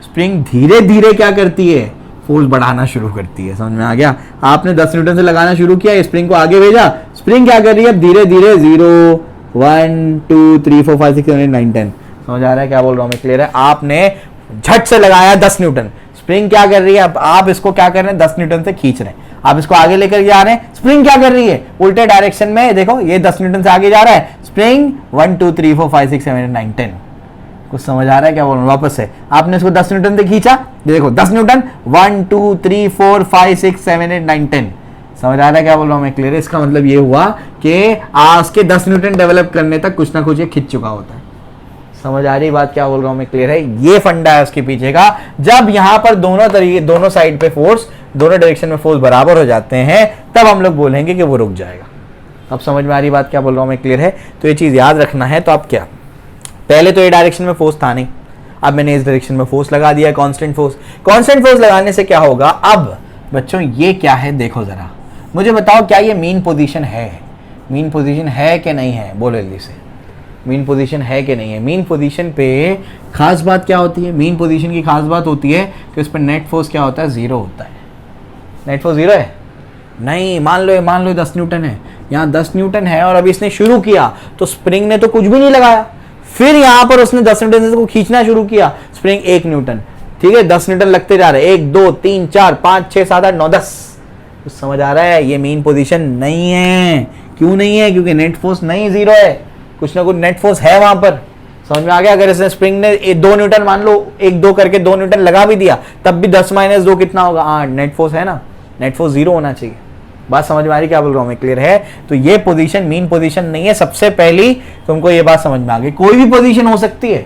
स्प्रिंग धीरे धीरे क्या करती है, फोर्स बढ़ाना शुरू करती है। समझ में आ गया, आपने 10 न्यूटन से लगाना शुरू किया, स्प्रिंग को आगे भेजा, स्प्रिंग क्या कर रही है, धीरे धीरे 0 1 2 3 4 5 6 7 8 9 10। समझ आ रहा है क्या बोल रहा हूं मैं, क्लियर है। आपने झट से लगाया 10 न्यूटन, स्प्रिंग क्या कर रही है, आप इसको क्या कर रहे हैं, 10 न्यूटन से खींच रहे हैं, आप इसको आगे लेकर जा रहे हैं। स्प्रिंग क्या कर रही है, उल्टे डायरेक्शन में, देखो ये 10 न्यूटन से आगे जा रहा है, स्प्रिंग 1 2 3 4 5 6 7 8 9 10। कुछ समझ आ रहा है क्या बोल रहा हूं, वापस से आपने इसको 10 न्यूटन से खींचा, देखो 10 न्यूटन 1 2 3 4 5 6 7 8 9 10। समझ आ रहा है क्या बोल रहा हूं मैं, क्लियर है। इसका मतलब ये हुआ कि आज के 10 न्यूटन डेवलप करने तक कुछ ना कुछ ये खिंच चुका होता है। समझ आ रही बात क्या बोल रहा हूं मैं, क्लियर है। ये फंडा है उसके पीछे का। जब यहां पर दोनों साइड पे फोर्स, दोनों डायरेक्शन में फोर्स बराबर हो जाते हैं, तब हम लोग बोलेंगे कि वो रुक जाएगा। अब समझ में आ रही बात क्या बोल रहा हूं मैं, क्लियर है। तो ये चीज याद रखना है। तो अब क्या, पहले तो ये डायरेक्शन में फोर्स था नहीं, अब मैंने इस डायरेक्शन में फोर्स लगा दिया, कांस्टेंट फोर्स। कांस्टेंट फोर्स लगाने से क्या होगा, अब बच्चों ये क्या है, देखो जरा मुझे बताओ, क्या ये मीन पोजीशन है, मीन पोजीशन है कि नहीं है, बोलो जल्दी से, मीन पोजीशन है कि नहीं है। मीन पोजीशन पे खास बात क्या होती है, मीन पोजीशन की खास बात होती है कि उस पर नेट फोर्स क्या होता है, 0 होता है। नेट फोर्स 0 है नहीं, मान लो 10 न्यूटन है, यहाँ 10 न्यूटन है, और अभी इसने शुरू किया तो स्प्रिंग ने तो कुछ भी नहीं लगाया, फिर यहां पर उसने 10 न्यूटन से को खींचना शुरू किया, स्प्रिंग 1 न्यूटन, ठीक है, 10 न्यूटन लगते जा रहे, 1 2 3 4 5 6 7 8 9 10। कुछ समझ आ रहा है, ये मीन पोजीशन नहीं है। क्यों नहीं है, क्योंकि नेट फोर्स नहीं 0 है, कुछ ना कुछ नेट फोर्स है वहां पर। समझ में आ गया। अगर इसने स्प्रिंग ने 2 न्यूटन, मान लो 1 2 करके 2 न्यूटन लगा भी दिया, तब भी 10 - 2 कितना होगा, 8। नेट फोर्स है ना, नेट फोर्स 0 होना चाहिए। बात समझ में आ रही क्या बोल रहा हूं मैं, क्लियर है। तो ये पोजीशन मीन पोजीशन नहीं है। सबसे पहली तुमको ये बात समझ में आ गई, कोई भी पोजीशन हो सकती है,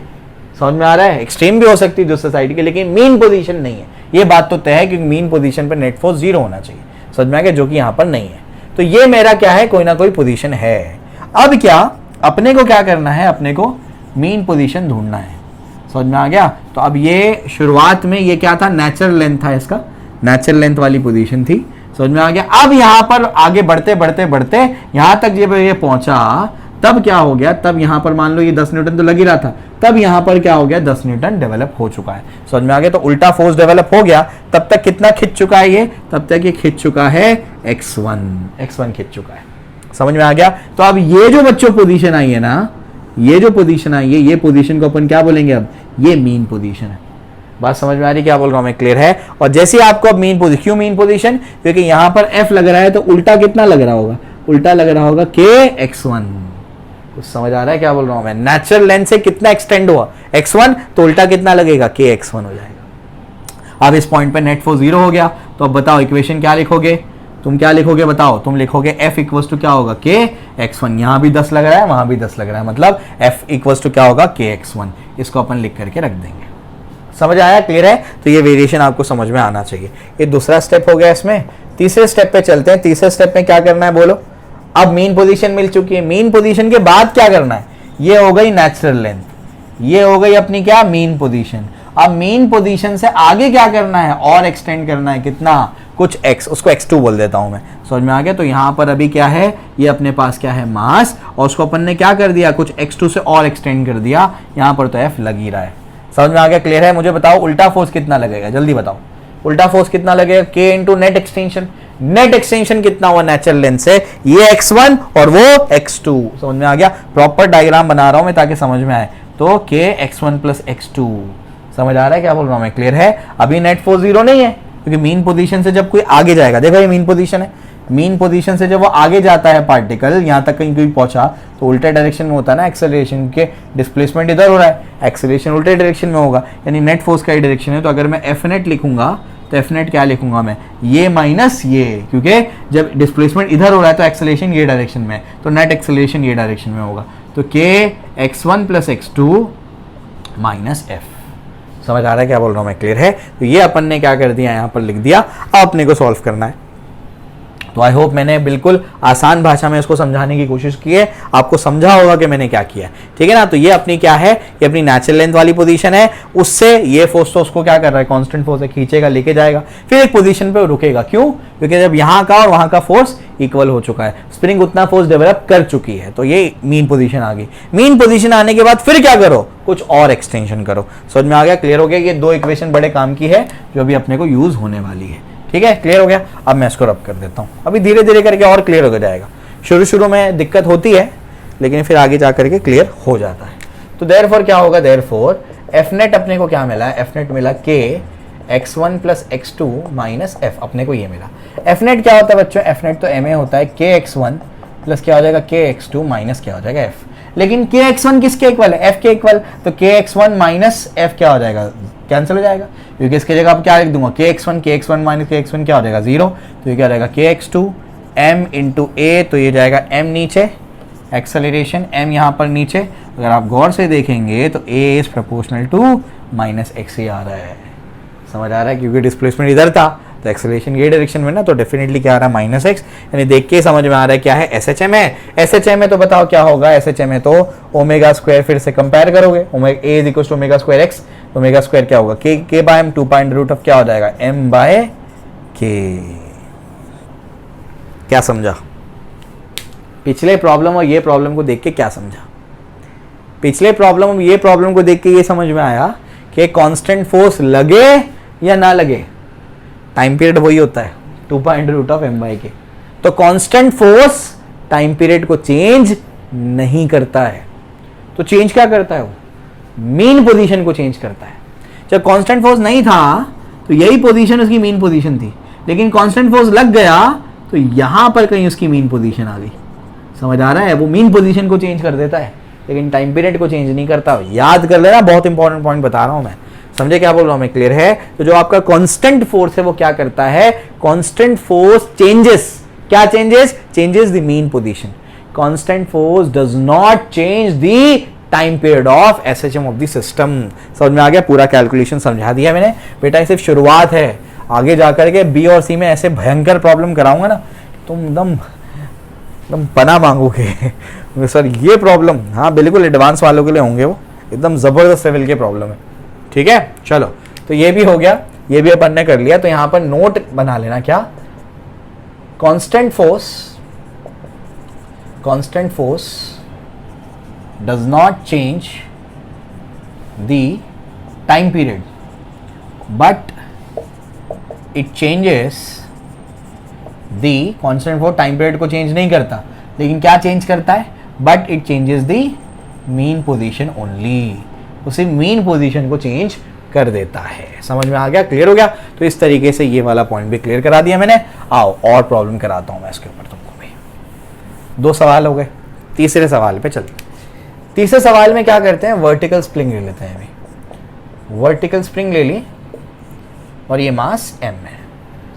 समझ में आ रहा है, एक्सट्रीम भी हो सकती है दूसरे साइड की, लेकिन मीन पोजीशन नहीं है। ये बात तो तय है कि मीन पोजीशन पर नेट फोर्स 0 होना चाहिए, समझ में आ गया, जो कि यहां पर नहीं है। तो ये मेरा क्या है, कोई ना कोई पोजीशन है। अब क्या, अपने को क्या करना है, अपने को मीन पोजीशन ढूंढना है, समझ में आ गया। तो अब ये शुरुआत में ये क्या था, नेचुरल लेंथ था, इसका नेचुरल लेंथ वाली पोजीशन थी, समझ में आ गया। अब यहां पर आगे बढ़ते बढ़ते बढ़ते यहां तक जब ये पहुंचा, तब क्या हो गया, तब यहां पर मान लो ये 10 न्यूटन तो लग ही रहा था, तब यहां पर क्या हो गया, 10 न्यूटन डेवलप हो चुका है, समझ में आ गया। तो उल्टा फोर्स डेवलप हो गया। तब तक कितना खिंच चुका है ये, तब तक ये खिंच चुका है x1 खिंच चुका है, समझ में आ गया। तो अब ये जो बच्चों पोजीशन आई है ना, ये जो पोजीशन आई है, ये पोजीशन को अपन क्या बोलेंगे, अब ये मीन पोजीशन है। बात समझ में आ रही क्या बोल रहा हूं मैं, क्लियर है। और जैसे आपको अब मीन पोजीशन, क्यों मीन पोजीशन, क्योंकि यहां पर F लग रहा है तो उल्टा कितना लग रहा होगा, उल्टा लग रहा होगा kx1। कुछ समझ आ रहा है क्या बोल रहा हूं मैं? नेचुरल लेंथ से कितना एक्सटेंड हुआ x1, तो उल्टा कितना लगेगा kx1 हो जाएगा। अब इस पॉइंट पे नेट फोर्स 0 हो गया, तो अब बताओ इक्वेशन क्या लिखोगे? तुम क्या लिखोगे बताओ? तुम लिखोगे F इक्वल टू क्या होगा kx1। यहां भी 10 लग रहा है, वहां भी 10 लग रहा है, मतलब F इक्वल टू क्या होगा kx1। इसको अपन लिख करके रख देंगे। समझ आया? क्लियर है? तो ये वेरिएशन आपको समझ में आना चाहिए। ये दूसरा स्टेप हो गया इसमें। तीसरे स्टेप पे चलते हैं। तीसरे स्टेप में क्या करना है बोलो? अब मीन पोजीशन मिल चुकी है, मीन पोजीशन के बाद क्या करना है? ये हो गई नेचुरल लेंथ, ये हो गई अपनी क्या मीन पोजीशन। अब मीन पोजीशन से आगे क्या करना है? और एक्सटेंड करना है कितना? कुछ x, उसको x2 बोल देता हूं मैं। समझ में आ गया? तो यहां पर अभी क्या है? ये अपने पास क्या है? मास, और उसको अपन ने क्या कर दिया? कुछ x2 से और एक्सटेंड कर दिया। यहां पर तो f लग ही रहा है। समझ में आ गया? क्लियर है? मुझे बताओ उल्टा फोर्स कितना लगेगा, जल्दी बताओ। उल्टा फोर्स कितना लगेगा? k into net extension. Net extension कितना हुआ नेचुरल लेंथ से? ये x1 और वो x2। समझ में आ गया? प्रॉपर डायग्राम बना रहा हूं मैं ताकि समझ में आए। तो k x1 प्लस x2। समझ आ रहा है क्या बोल रहा हूं मैं? क्लियर है? अभी नेट फोर्स 0 नहीं है, क्योंकि मीन पोजीशन से जब कोई आगे जाएगा, देखो ये मीन पोजीशन है, मीन पोजीशन से जब वो आगे जाता है पार्टिकल, यहां तक कहीं कोई पहुंचा, तो उल्टे डायरेक्शन में होता है ना एक्सेलरेशन के। डिस्प्लेसमेंट इधर हो रहा है, एक्सेलरेशन उल्टे डायरेक्शन में होगा, यानी नेट फोर्स का ही डायरेक्शन है। तो अगर मैं एफ नेट लिखूंगा तो एफ नेट क्या लिखूंगा मैं? ये माइनस ये, क्योंकि जब डिस्प्लेसमेंट इधर हो रहा है तो एक्सेलरेशन ये डायरेक्शन में है, तो नेट एक्सेलरेशन ये डायरेक्शन में होगा। तो k x1 plus x2 minus F. समझ आ रहा है क्या बोल रहा हूं मैं? क्लियर है? तो ये अपन ने क्या कर दिया? यहां पर लिख दिया। अब अपने को सॉल्व करना है। तो आई होप मैंने बिल्कुल आसान भाषा में इसको समझाने की कोशिश की है, आपको समझा होगा कि मैंने क्या किया है। ठीक है ना? तो ये अपनी क्या है? ये अपनी नेचुरल लेंथ वाली पोजीशन है। उससे ये फोर्स तो उसको क्या कर रहा है? कांस्टेंट फोर्स है, खींचेगा, लेके जाएगा, फिर एक पोजीशन पे रुकेगा। क्यों? क्योंकि जब यहाँ का और वहां का फोर्स इक्वल हो चुका है, स्प्रिंग उतना फोर्स डेवलप कर चुकी है। तो ये मीन पोजीशन आ गई। मीन पोजीशन आने के बाद फिर क्या करो? कुछ और एक्सटेंशन करो। समझ में आ गया? क्लियर हो गया? ये दो इक्वेशन बड़े काम की है जो अभी अपने को यूज होने वाली है। ठीक है? क्लियर हो गया? अब मैं इसको रब कर देता हूं, अभी धीरे धीरे करके और क्लियर हो जाएगा। शुरू में दिक्कत होती है, लेकिन फिर आगे जा करके क्लियर हो जाता है। तो देयरफॉर क्या होगा? देयरफॉर एफ नेट अपने को क्या मिला? एफ नेट मिला k x1 plus x2 minus F. अपने को ये मिला। एफ नेट क्या होता है बच्चों? एफ नेट तो ma होता है k x1 प्लस क्या हो जाएगा? k x2 माइनस क्या हो जाएगा? f। लेकिन k x1 किसके इक्वल है? f के इक्वल। तो k x1 माइनस f क्या हो जाएगा? कैंसिल हो जाएगा, क्योंकि इसकी जगह आप क्या लिख दूंगा? kx1 माइनस kx1 क्या हो जाएगा? 0। तो ये क्या हो जाएगा? kx2 m इंटू a, तो ये जाएगा m नीचे, एक्सेलरेशन m यहाँ पर नीचे। अगर आप गौर से देखेंगे तो a is proportional to minus X ही आ रहा है। समझ आ रहा है? क्योंकि डिस्प्लेसमेंट इधर था तो एक्सेलरेशन ये डायरेक्शन में ना, तो डेफिनेटली क्या आ रहा है? Minus x. यानी देख के समझ में आ रहा है क्या है? एस एच एम है। एस एच एम है तो बताओ क्या होगा? एस एच एम है तो ओमेगा स्क्वायर, फिर से कंपेयर करोगे, A is equal to omega square X. Omega square क्या होगा? K by M, 2 point root of क्या हो जाएगा? एम बाय के। क्या समझा? पिछले प्रॉब्लम और ये प्रॉब्लम को देख के क्या समझा? पिछले प्रॉब्लम और ये प्रॉब्लम को देख के ये समझ में आया कि कांस्टेंट फोर्स लगे या ना लगे, टाइम पीरियड वही होता है 2 point root of m by k. तो कांस्टेंट फोर्स टाइम पीरियड को चेंज नहीं करता है। तो चेंज क्या करता है? वो मीन पोजीशन को चेंज करता है। जब कांस्टेंट फोर्स नहीं था तो यही पोजीशन उसकी मीन पोजीशन थी, लेकिन कांस्टेंट फोर्स लग गया तो यहां पर कहीं उसकी मीन पोजीशन आ गई। समझ आ रहा है? वो मीन पोजीशन को चेंज कर देता है, लेकिन टाइम पीरियड को चेंज नहीं करता। याद कर लेना, बहुत इंपॉर्टेंट पॉइंट बता रहा हूं मैं। समझे क्या बोल रहा हूं मैं? क्लियर है? तो जो आपका कांस्टेंट फोर्स है वो क्या करता है? कांस्टेंट फोर्स चेंजेस, क्या changes? Changes the mean position. Constant force does not change the time period of SHM of the system. समझ में आ गया? पूरा कैलकुलेशन समझा दिया मैंने बेटा। ये सिर्फ शुरुआत है, आगे जाकर के बी और सी में ऐसे भयंकर प्रॉब्लम कराऊंगा ना, तुम एकदम पना मांगोगे सर ये प्रॉब्लम। हाँ बिल्कुल, एडवांस वालों के लिए होंगे वो, एकदम जबरदस्त लेवल के प्रॉब्लम है। ठीक है? चलो, तो ये भी हो गया, ये भी अपन ने कर लिया। तो यहां पर नोट बना लेना, क्या? Constant force does not change the time period, but it changes the constant force। time period को change नहीं करता, लेकिन क्या change करता है? but it changes the mean position only। उसे mean position को change कर देता है। समझ में आ गया? क्लियर हो गया? तो इस तरीके से ये वाला पॉइंट भी क्लियर करा दिया मैंने। आओ और प्रॉब्लम कराता हूं मैं इसके ऊपर तुमको भी। 2 सवाल हो गए। तीसरे सवाल पे चलते हैं। तीसरे सवाल में क्या करते हैं, वर्टिकल स्प्रिंग ले लेते हैं अभी। वर्टिकल स्प्रिंग ले ली और ये मास m है।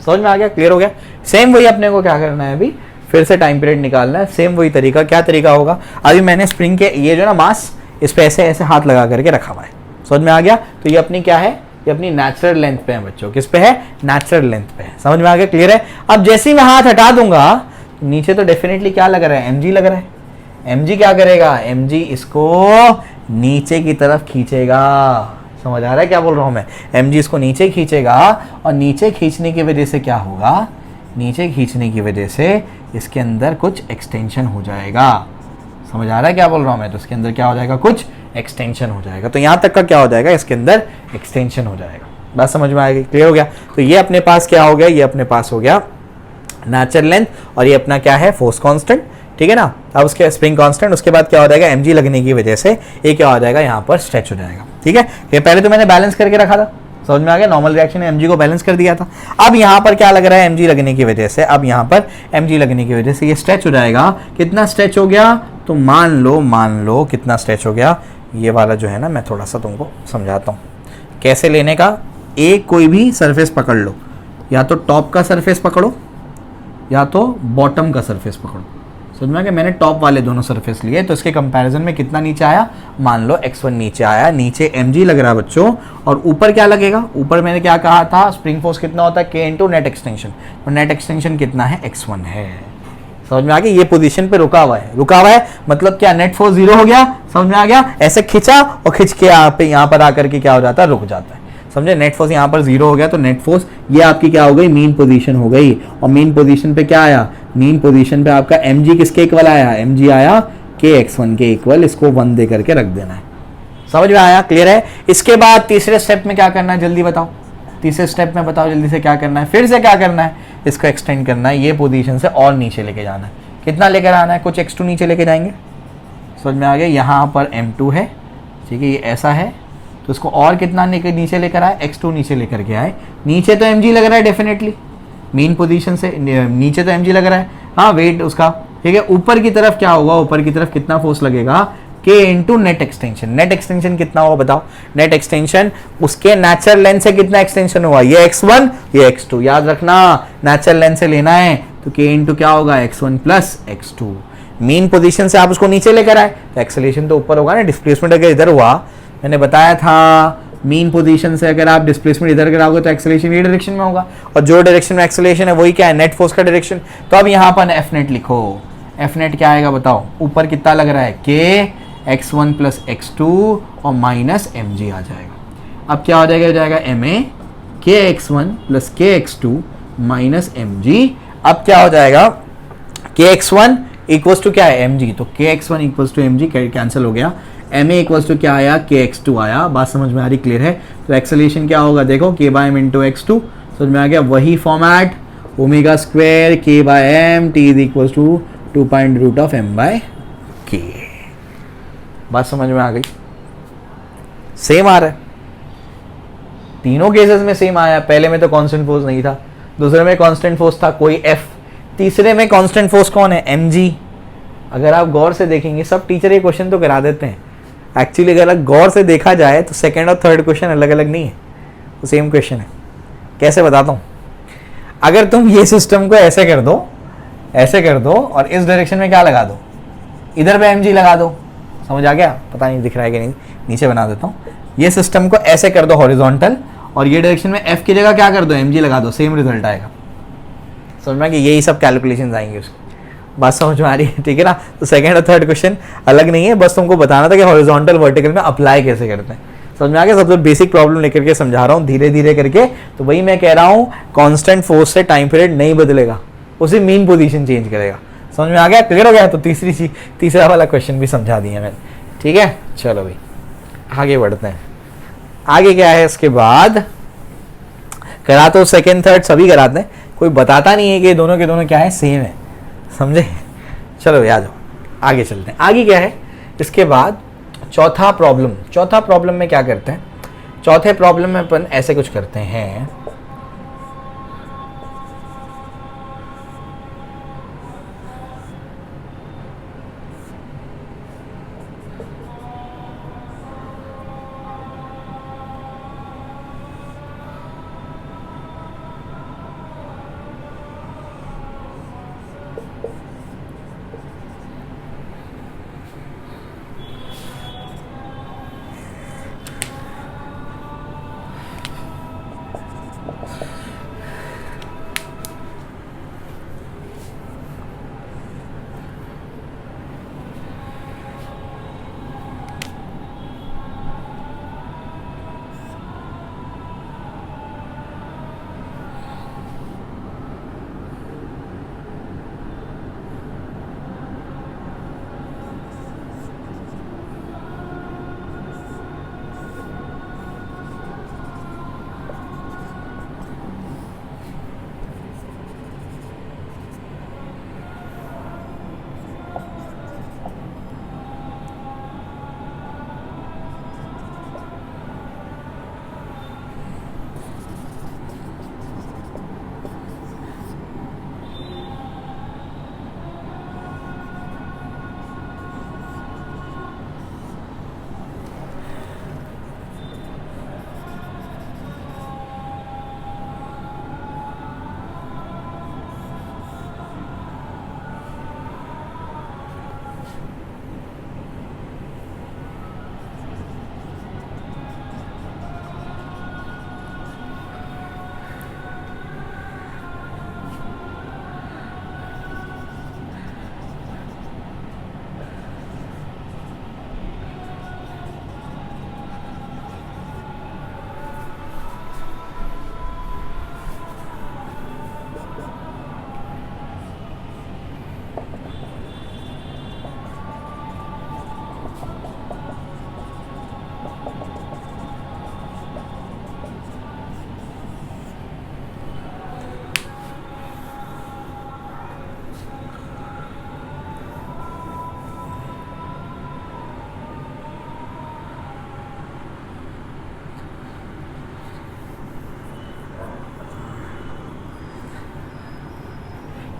समझ में आ गया, क्लियर हो गया। सेम वही अपने को क्या करना है अभी, फिर से टाइम पीरियड निकालना है। सेम वही तरीका, क्या तरीका होगा, अभी मैंने स्प्रिंग के ये जो ना मास, इस पे ऐसे ऐसे हाथ लगा करके रखा हुआ है। समझ में आ गया। तो ये अपनी क्या है, ये अपनी नेचुरल लेंथ पे है बच्चों। किस पे है, नेचुरल लेंथ पे है। समझ में आ गया, क्लियर है। अब जैसे ही मैं हाथ हटा दूंगा, नीचे तो डेफिनेटली क्या लग रहा है, mg लग रहा है। mg क्या करेगा, mg इसको नीचे की तरफ खींचेगा। समझ आ रहा है क्या बोल रहा हूं मैं, mg इसको नीचे खींचेगा और नीचे खींचने की वजह से क्या होगा, नीचे खींचने की वजह से इसके अंदर कुछ एक्सटेंशन हो जाएगा। समझ आ रहा है क्या बोल रहा हूं मैं, तो इसके अंदर क्या हो जाएगा, कुछ एक्सटेंशन हो जाएगा। तो यहां तक का क्या हो जाएगा, इसके अंदर एक्सटेंशन हो जाएगा। बात समझ में आएगी, क्लियर हो गया। तो ये अपने पास क्या हो गया, ये अपने पास हो गया नेचुरल लेंथ और ये अपना क्या है, फोर्स कांस्टेंट, ठीक है ना। अब उसके स्प्रिंग कांस्टेंट, उसके बाद क्या हो जाएगा, mg लगने की वजह से ये क्या हो जाएगा, यहाँ पर स्ट्रेच हो जाएगा। ठीक है, ये पहले तो मैंने बैलेंस करके रखा था, समझ में आ गया। नॉर्मल रिएक्शन में mg को बैलेंस कर दिया था। अब यहाँ पर क्या लग रहा है, mg लगने की वजह से, अब यहाँ पर mg लगने की वजह से ये स्ट्रेच हो जाएगा। कितना स्ट्रेच हो गया, तो मान लो कितना स्ट्रेच हो गया। ये वाला जो है ना, मैं थोड़ा सा तुमको समझाता हूँ कैसे लेने का। एक कोई भी सरफेस पकड़ लो, या तो टॉप का सरफेस पकड़ो या तो बॉटम का सरफेस पकड़ो। समझ में आ गया, मैंने टॉप वाले दोनों सरफेस लिए, तो इसके कंपैरिजन में कितना नीचे आया, मान लो x1 नीचे आया, नीचे mg लग रहा है बच्चों, और ऊपर क्या लगेगा, ऊपर मैंने क्या कहा था, स्प्रिंग फोर्स कितना होता है, k इंटू नेट एक्सटेंशन, तो नेट एक्सटेंशन कितना है, x1 है। समझ में आ गया, ये पोजीशन पे रुका हुआ है, मतलब क्या, नेट फोर्स 0 हो गया। समझ में आ गया, ऐसे खिंचा और खिंच के यहाँ पर आकर के क्या हो जाता है, रुक जाता है। समझे, नेट फोर्स यहाँ पर 0 हो गया, तो नेट फोर्स ये आपकी क्या हो गई, मीन पोजीशन हो गई। और मीन पोजीशन पे क्या आया, मीन पोजीशन पे आपका mg किसके इक्वल आया, mg आया kx1 के इक्वल, इसको 1 दे करके रख देना है। समझ में आया, क्लियर है। इसके बाद तीसरे स्टेप में क्या करना है, जल्दी बताओ, तीसरे स्टेप में बताओ जल्दी से क्या करना है, फिर से क्या करना है, इसको एक्सटेंड करना है, ये पोजीशन से और नीचे लेके जाना है। कितना लेकर आना है, कुछ x2 नीचे लेके जाएंगे। समझ में आ गया, यहाँ पर m2 है, ठीक है, ये ऐसा है, तो इसको और कितना नीचे लेकर आए, x2 नीचे लेकर के आए। नीचे तो mg लग रहा है डेफिनेटली, मीन पोजीशन से नीचे तो mg लग रहा है, हाँ वेट उसका, ठीक है। ऊपर की तरफ क्या होगा, ऊपर की तरफ कितना फोर्स लगेगा, k into net extension. Net extension कितना होगा बताओ, नेट एक्सटेंशन उसके नेचुरल लेंथ से कितना एक्सटेंशन हुआ, ये x1 ये x2, याद रखना नेचुरल लेंथ से लेना है, तो k इंटू क्या होगा, x1 plus x2। Mean position से आप उसको नीचे लेकर आए, तो एक्सेलरेशन तो ऊपर होगा ना, डिस्प्लेसमेंट अगर इधर हुआ, मैंने बताया था मीन पोजीशन से अगर आप डिस्प्लेसमेंट इधर कराओगे तो एक्सेलरेशन ये डायरेक्शन में होगा, और जो डायरेक्शन में एक्सेलरेशन है वही क्या है, नेट फोर्स का डायरेक्शन। तो अब यहाँ पर एफ नेट लिखो, एफ नेट क्या आएगा बताओ, ऊपर कितना लग रहा है, k x1 प्लस x2 और माइनस mg आ जाएगा। अब क्या हो जाएगा, हो जाएगा ma k x1 plus k x2 minus mg। अब क्या हो जाएगा, k x1 इक्वल्स टू क्या है, mg, तो k x1 equals to mg cancel हो गया, ma इक्वल्स टू क्या आया, k x2 आया। बात समझ में आ रही, क्लियर है। तो एक्सेलरेशन क्या होगा, देखो k by m into x2, समझ में आ गया, वही format, omega square k by m t is equals to 2.√m by k। बात समझ में आ गई, सेम आ रहा है, तीनों केसेस में सेम आया। पहले में तो कांस्टेंट फोर्स नहीं था, दूसरे में कांस्टेंट फोर्स था कोई f, तीसरे में कांस्टेंट फोर्स कौन है, mg। अगर आप गौर से देखेंगे, सब टीचर ये क्वेश्चन तो करा देते हैं, एक्चुअली अगर गौर से देखा जाए तो सेकंड और थर्ड क्वेश्चन अलग अलग नहीं है, तो सेम क्वेश्चन है। कैसे बताता हूँ, अगर तुम ये सिस्टम को ऐसे कर दो और इस डायरेक्शन में क्या लगा दो, इधर पे mg लगा दो, समझ आ गया, पता नहीं दिख रहा है कि नहीं, नीचे बना देता हूँ। ये सिस्टम को ऐसे कर दो हॉरिजॉन्टल, और ये डायरेक्शन में f की जगह क्या कर दो, mg लगा दो, सेम रिजल्ट आएगा। समझ में, कि यही सब कैलकुलेशंस आएंगे उसकी। बात समझ में आ रही है, ठीक है ना। तो सेकंड और थर्ड क्वेश्चन अलग नहीं है, बस तुमको बताना था कि हॉरिजॉन्टल वर्टिकल में अप्लाई कैसे करते हैं। समझ में आ गया, सबसे बेसिक प्रॉब्लम लेकर के समझा रहा हूँ धीरे धीरे करके। तो वही मैं कह रहा हूँ, कांस्टेंट फोर्स से टाइम पीरियड नहीं बदलेगा, उसी मीन पोजीशन चेंज करेगा। समझ में आ गया, क्लियर हो गया। तो तीसरा वाला क्वेश्चन भी समझा दिया मैंने, ठीक है। चलो भाई आगे बढ़ते हैं। आगे क्या है इसके बाद, करा तो सेकेंड थर्ड सभी कराते हैं, कोई बताता नहीं है कि दोनों के दोनों क्या है, सेम है, समझे। चलो याद हो, आगे चलते हैं। आगे क्या है इसके बाद, चौथा प्रॉब्लम में क्या करते हैं, चौथे प्रॉब्लम में अपन ऐसे कुछ करते हैं,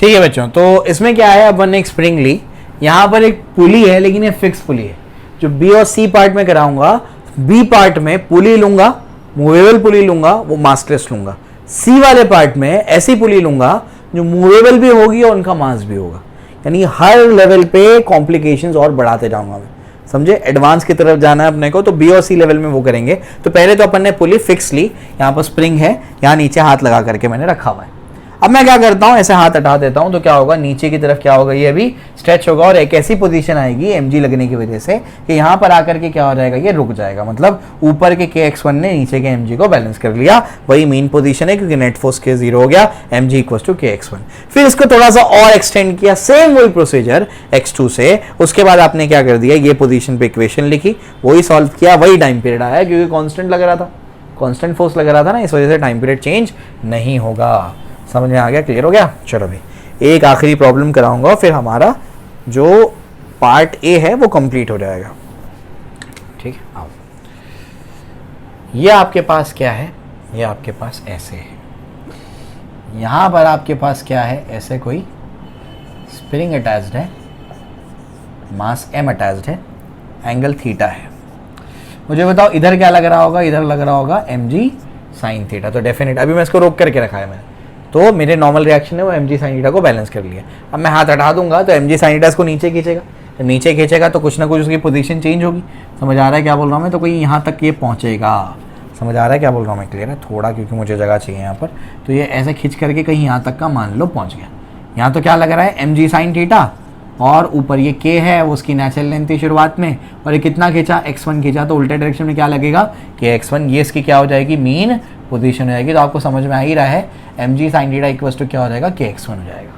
ठीक है बच्चों, तो इसमें क्या है, अपन ने एक स्प्रिंग ली, यहाँ पर एक पुली है लेकिन ये फिक्स पुली है। जो बी और सी पार्ट में कराऊंगा, बी पार्ट में पुली लूंगा, मूवेबल पुली लूंगा, वो मासलेस लूंगा। सी वाले पार्ट में ऐसी पुली लूंगा जो मूवेबल भी होगी और उनका मास भी होगा। यानी हर लेवल पे कॉम्प्लिकेशंस और बढ़ाते जाऊंगा मैं, समझे। एडवांस की तरफ जाना है अपने को, तो बी और सी लेवल में वो करेंगे। तो पहले तो अपन ने पुली फिक्स ली, यहाँ पर स्प्रिंग है, यहाँ नीचे हाथ लगा करके मैंने रखा हुआ है। अब मैं क्या करता हूँ, ऐसे हाथ हटा देता हूँ, तो क्या होगा, नीचे की तरफ क्या होगा, ये अभी स्ट्रेच होगा और एक ऐसी पोजीशन आएगी एमजी लगने की वजह से कि यहाँ पर आकर के क्या हो जाएगा, ये रुक जाएगा। मतलब ऊपर के KX1 ने नीचे के mg को बैलेंस कर लिया, वही मेन पोजीशन है, क्योंकि नेट फोर्स के 0 हो गया, mg इक्वल्स टू KX1। फिर इसको थोड़ा सा और एक्सटेंड किया, सेम वही प्रोसीजर x2 से। उसके बाद आपने क्या कर दिया, ये पोजीशन पे इक्वेशन लिखी, वही सॉल्व किया, वही टाइम पीरियड आया, क्योंकि कांस्टेंट लग रहा था, कांस्टेंट फोर्स लग रहा था ना, इस वजह से टाइम पीरियड चेंज नहीं होगा। समझ में आ गया, क्लियर हो गया। चलो भाई एक आखिरी प्रॉब्लम कराऊंगा, फिर हमारा जो पार्ट ए है वो कंप्लीट हो जाएगा। ठीक है, आओ। ये आपके पास क्या है, ये आपके पास ऐसे है, यहां पर आपके पास क्या है, ऐसे कोई स्प्रिंग अटैच्ड है, मास m अटैच्ड है, एंगल थीटा है। मुझे बताओ इधर क्या लग रहा होगा, इधर लग रहा होगा mg साइन थीटा। तो डेफिनेट अभी मैं इसको रोक करके रखा है मैंने, तो मेरे नॉर्मल रिएक्शन है वो mg साइन थीटा को बैलेंस कर लिया। अब मैं हाथ हटा दूंगा तो mg साइन थीटा इसको नीचे खींचेगा, तो नीचे खींचेगा तो कुछ ना कुछ उसकी पोजीशन चेंज होगी। समझ आ रहा है क्या बोल रहा हूँ मैं, तो कोई यहाँ तक ये पहुँचेगा। समझ आ रहा है क्या बोल रहा हूँ मैं, क्लियर है थोड़ा, क्योंकि मुझे जगह चाहिए यहाँ पर। तो ये ऐसे खींच करके कहीं यहाँ तक का मान लो पहुँच गया। यहाँ तो क्या लग रहा है, mg साइन थीटा, और ऊपर ये k है, वो उसकी नेचुरल लेंथ थी शुरुआत में, और ये कितना खींचा, x1 खींचा, तो उल्टे डायरेक्शन में क्या लगेगा, KX1, ये इसकी क्या हो जाएगी, मीन पोजीशन हो जाएगी। तो आपको समझ में आ ही रहा है mg sine theta equals to क्या हो जाएगा, KX1 हो जाएगा।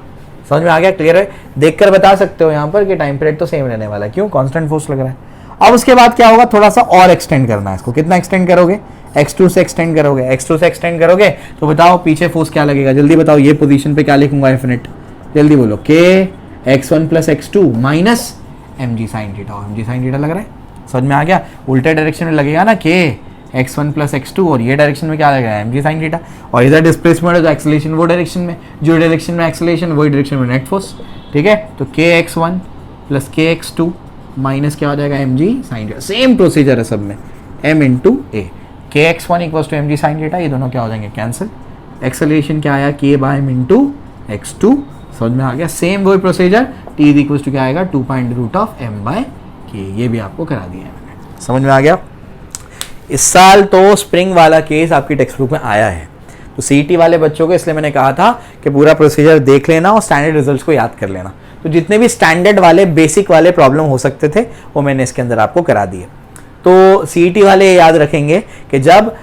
समझ में आ गया, क्लियर है। देखकर बता सकते हो यहाँ पर कि टाइम पीरियड तो सेम रहने वाला है, क्यों, कांस्टेंट फोर्स लग रहा है। अब उसके बाद क्या होगा, थोड़ा सा और एक्सटेंड करना है इसको। कितना एक्सटेंड करोगे, x2 से एक्सटेंड करोगे, x2 से एक्सटेंड करोगे तो बताओ पीछे फोर्स क्या लगेगा, जल्दी बताओ। ये पोजीशन पे क्या लिखूंगा, डेफिनेट, जल्दी बोलो, KX1 plus x2 minus mg sine theta. mg sine theta लग रहा है, समझ में आ गया। उल्टे डायरेक्शन में लगेगा ना KX1 प्लस x2, और ये डायरेक्शन में क्या लगेगा, mg साइन थीटा। और इधर डिस्प्लेसमेंट है तो एक्सेलरेशन वो डायरेक्शन में, जो डायरेक्शन में एक्सेलरेशन वही डायरेक्शन में नेट फोर्स। ठीक है, तो KX1 प्लस KX2 माइनस क्या हो जाएगा, mg sine theta. Same procedure है सब में, m into a. KX1 equals to mg sine theta, ये दोनों क्या हो जाएंगे, कैंसिल। एक्सेलरेशन क्या आया, k by m into x2। समझ में आ गया, सेम वही प्रोसीजर, t इक्वल्स टू क्या आएगा, 2.√m/k। ये भी आपको करा दिया है मैंने। समझ में आ गया। इस साल तो स्प्रिंग वाला केस आपकी टेक्स्ट बुक में आया है, तो सीईटी वाले बच्चों को इसलिए मैंने कहा था कि पूरा प्रोसीजर देख लेना और स्टैंडर्ड रिजल्ट्स को याद कर लेना। तो जितने भी स्टैंडर्ड वाले बेसिक वाले प्रॉब्लम हो सकते थे वो मैंने इसके अंदर आपको करा दिए। तो सीईटी वाले याद रखेंगे कि जब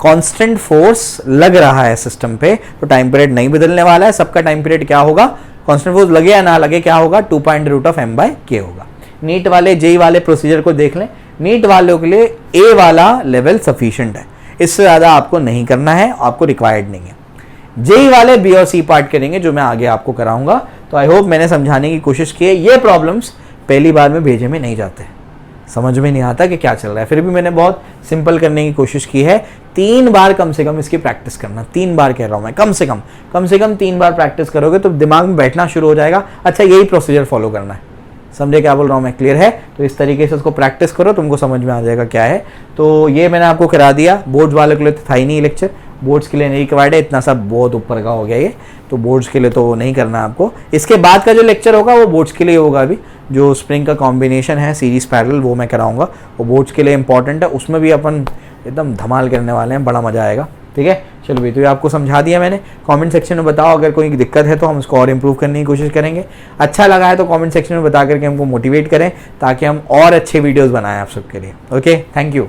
कांस्टेंट फोर्स लग रहा है सिस्टम पे तो टाइम पीरियड नहीं बदलने वाला है, सबका टाइम पीरियड क्या होगा, कांस्टेंट फोर्स लगे या ना लगे क्या होगा, 2.√m/k होगा। नीट वाले जेई वाले प्रोसीजर को देख लें, नीट वालों के लिए ए वाला लेवल सफिशिएंट है, इससे ज़्यादा आपको नहीं करना है, आपको रिक्वायर्ड नहीं है। जेई वाले बी और सी पार्ट करेंगे जो मैं आगे आपको कराऊंगा। तो आई होप मैंने समझाने की कोशिश की है। ये प्रॉब्लम्स पहली बार में भेजे में नहीं जाते, समझ में नहीं आता कि क्या चल रहा है, फिर भी मैंने बहुत सिंपल करने की कोशिश की है। 3 बार कम से कम इसकी प्रैक्टिस करना, 3 बार कह रहा हूँ मैं, कम से कम 3 बार प्रैक्टिस करोगे तो दिमाग में बैठना शुरू हो जाएगा। अच्छा यही प्रोसीजर फॉलो करना है, समझे क्या बोल रहा हूँ मैं, क्लियर है। तो इस तरीके से उसको प्रैक्टिस करो, तुमको समझ में आ जाएगा क्या है। तो ये मैंने आपको करा दिया। बोर्ड्स वालों के लिए तो था ही नहीं लेक्चर, बोर्ड्स के लिए नहीं रिक्वायर्ड है, इतना सब बहुत ऊपर का हो गया ये, तो बोर्ड्स के लिए तो नहीं करना आपको। इसके बाद का जो लेक्चर होगा वो बोर्ड्स के लिए होगा। अभी जो स्प्रिंग का कॉम्बिनेशन है सीरीज पैरेलल वो मैं कराऊंगा, वो बोर्ड्स के लिए इंपॉर्टेंट है, उसमें भी अपन एकदम धमाल करने वाले हैं, बड़ा मजा आएगा। ठीक है, चलो भाई, तो ये आपको समझा दिया मैंने। कमेंट सेक्शन में बताओ अगर कोई दिक्कत है तो हम उसको और इम्प्रूव करने की कोशिश करेंगे। अच्छा लगा है तो कमेंट सेक्शन में बता करके हमको मोटिवेट करें ताकि हम और अच्छे वीडियोस बनाएं आप सबके लिए। Okay, thank you.